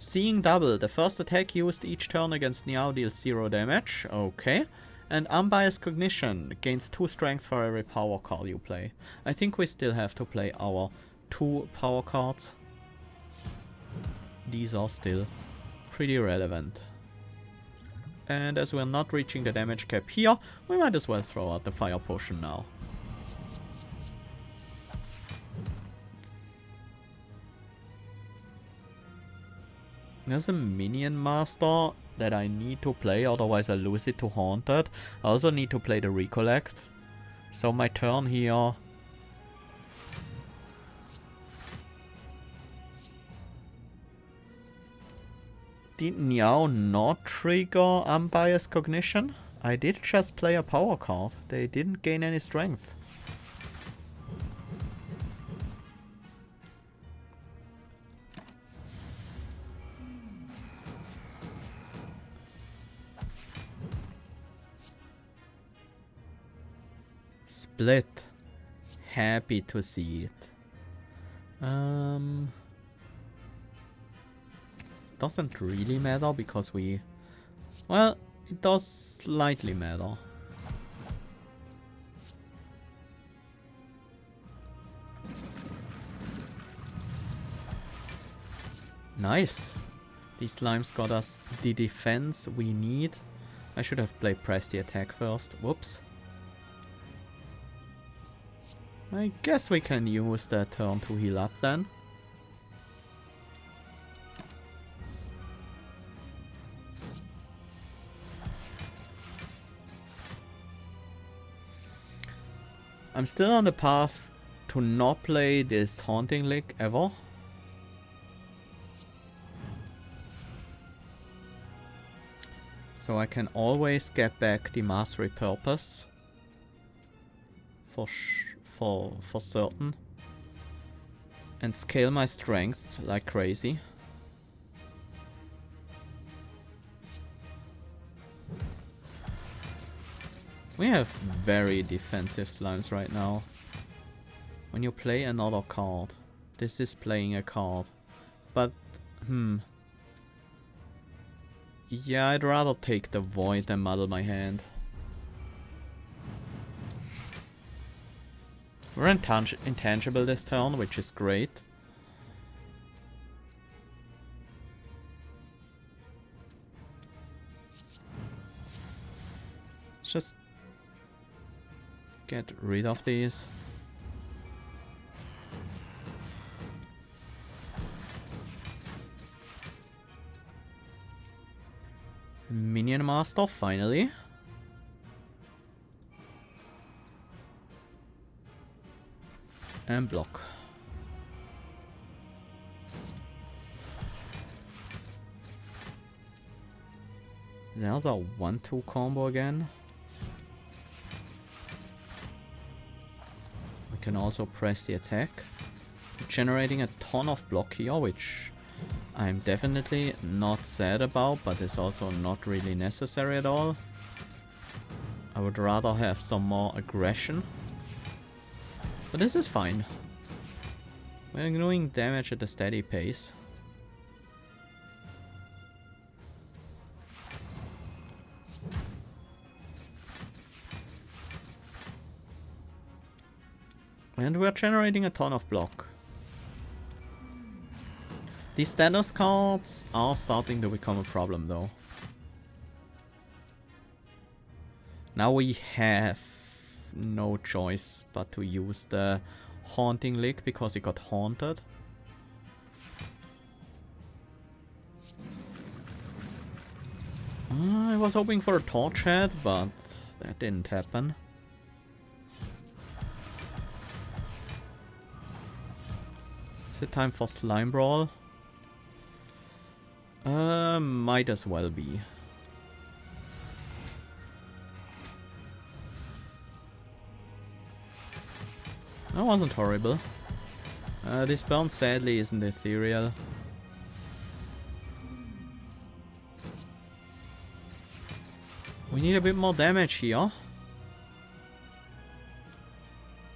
Seeing double. The first attack used each turn against Meow deals 0 damage. Okay. And Unbiased Cognition. Gains 2 strength for every power card you play. I think we still have to play our 2 power cards. These are still pretty relevant. And as we're not reaching the damage cap here, we might as well throw out the fire potion now. There's a minion master that I need to play, otherwise I lose it to Haunted. I also need to play the Recollect. So my turn here... Did Meow not trigger Unbiased Cognition? I did just play a power card. They didn't gain any strength. Split. Happy to see it. Doesn't really matter because we... Well, it does slightly matter. Nice. These slimes got us the defense we need. I should have played press the attack first. Whoops. I guess we can use that turn to heal up then. I'm still on the path to not play this Haunting Lick ever. So I can always get back the Mass Repurpose. For certain. And scale my strength like crazy. We have very defensive slimes right now. When you play another card, this is playing a card. But, yeah, I'd rather take the Void than muddle my hand. We're intangible this turn, which is great. Let's just get rid of these. Minion Master, finally. And block. There's our 1-2 combo again. We can also press the attack. Generating a ton of block here, which I'm definitely not sad about, but is also not really necessary at all. I would rather have some more aggression. But this is fine. We're doing damage at a steady pace. And we're generating a ton of block. These status cards are starting to become a problem though. Now we have no choice but to use the Haunting Lick because it got haunted. I was hoping for a Torch Head, but that didn't happen. Is it time for Slime Brawl? Might as well be. That wasn't horrible. This burn sadly isn't ethereal. We need a bit more damage here.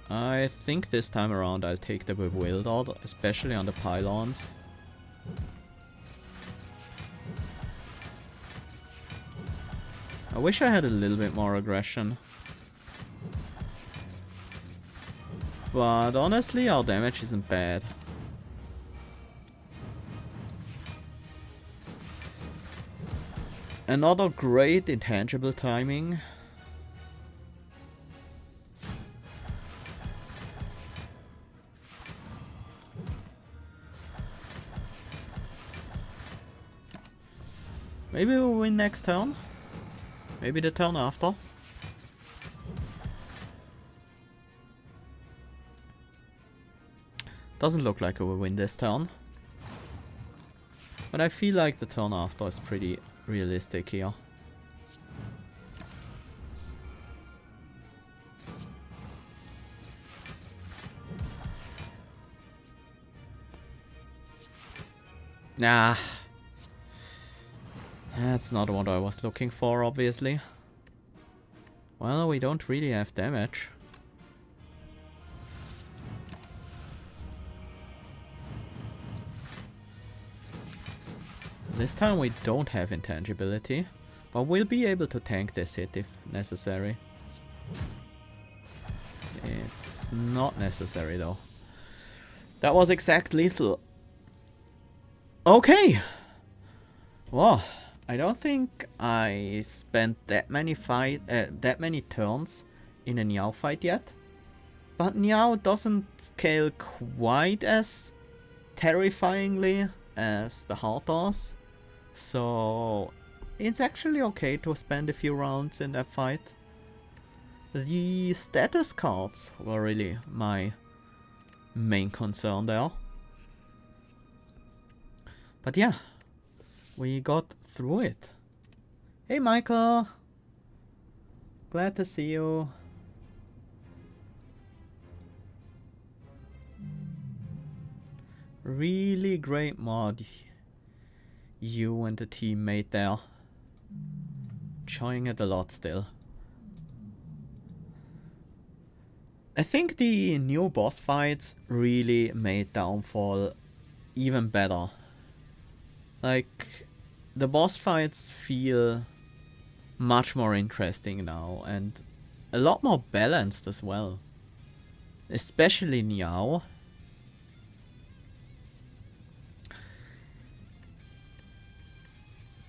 I think this time around I'll take the Bewildered, especially on the pylons. I wish I had a little bit more aggression. But honestly, our damage isn't bad. Another great intangible timing. Maybe we'll win next turn. Maybe the turn after. Doesn't look like we will win this turn. But I feel like the turn after is pretty realistic here. Nah. That's not what I was looking for, obviously. Well, we don't really have damage. This time we don't have intangibility, but we'll be able to tank this hit if necessary. It's not necessary though. That was exact lethal. Okay. Well, I don't think I spent that many turns in a Niao fight yet. But Niao doesn't scale quite as terrifyingly as the heart does. So it's actually okay to spend a few rounds in that fight. The status cards were really my main concern there. But yeah, we got through it. Hey Michael! Glad to see you. Really great mod you and the team made there. Enjoying it a lot still. I think the new boss fights really made Downfall even better. Like, the boss fights feel much more interesting now and a lot more balanced as well. Especially Niao.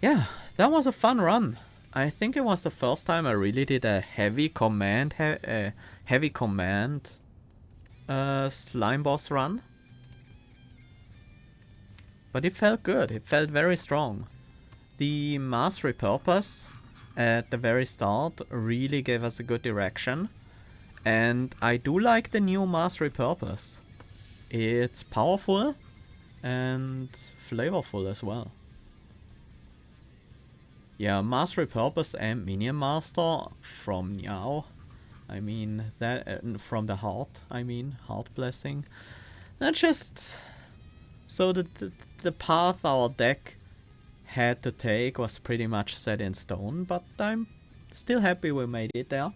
Yeah, that was a fun run. I think it was the first time I really did a heavy command slime boss run. But it felt good. It felt very strong. The mass repurpose at the very start really gave us a good direction. And I do like the new mass repurpose. It's powerful and flavorful as well. Yeah, mass repurpose and minion master from Niao. I mean, that from the heart. I mean, heart blessing. That just so the path our deck had to take was pretty much set in stone. But I'm still happy we made it there.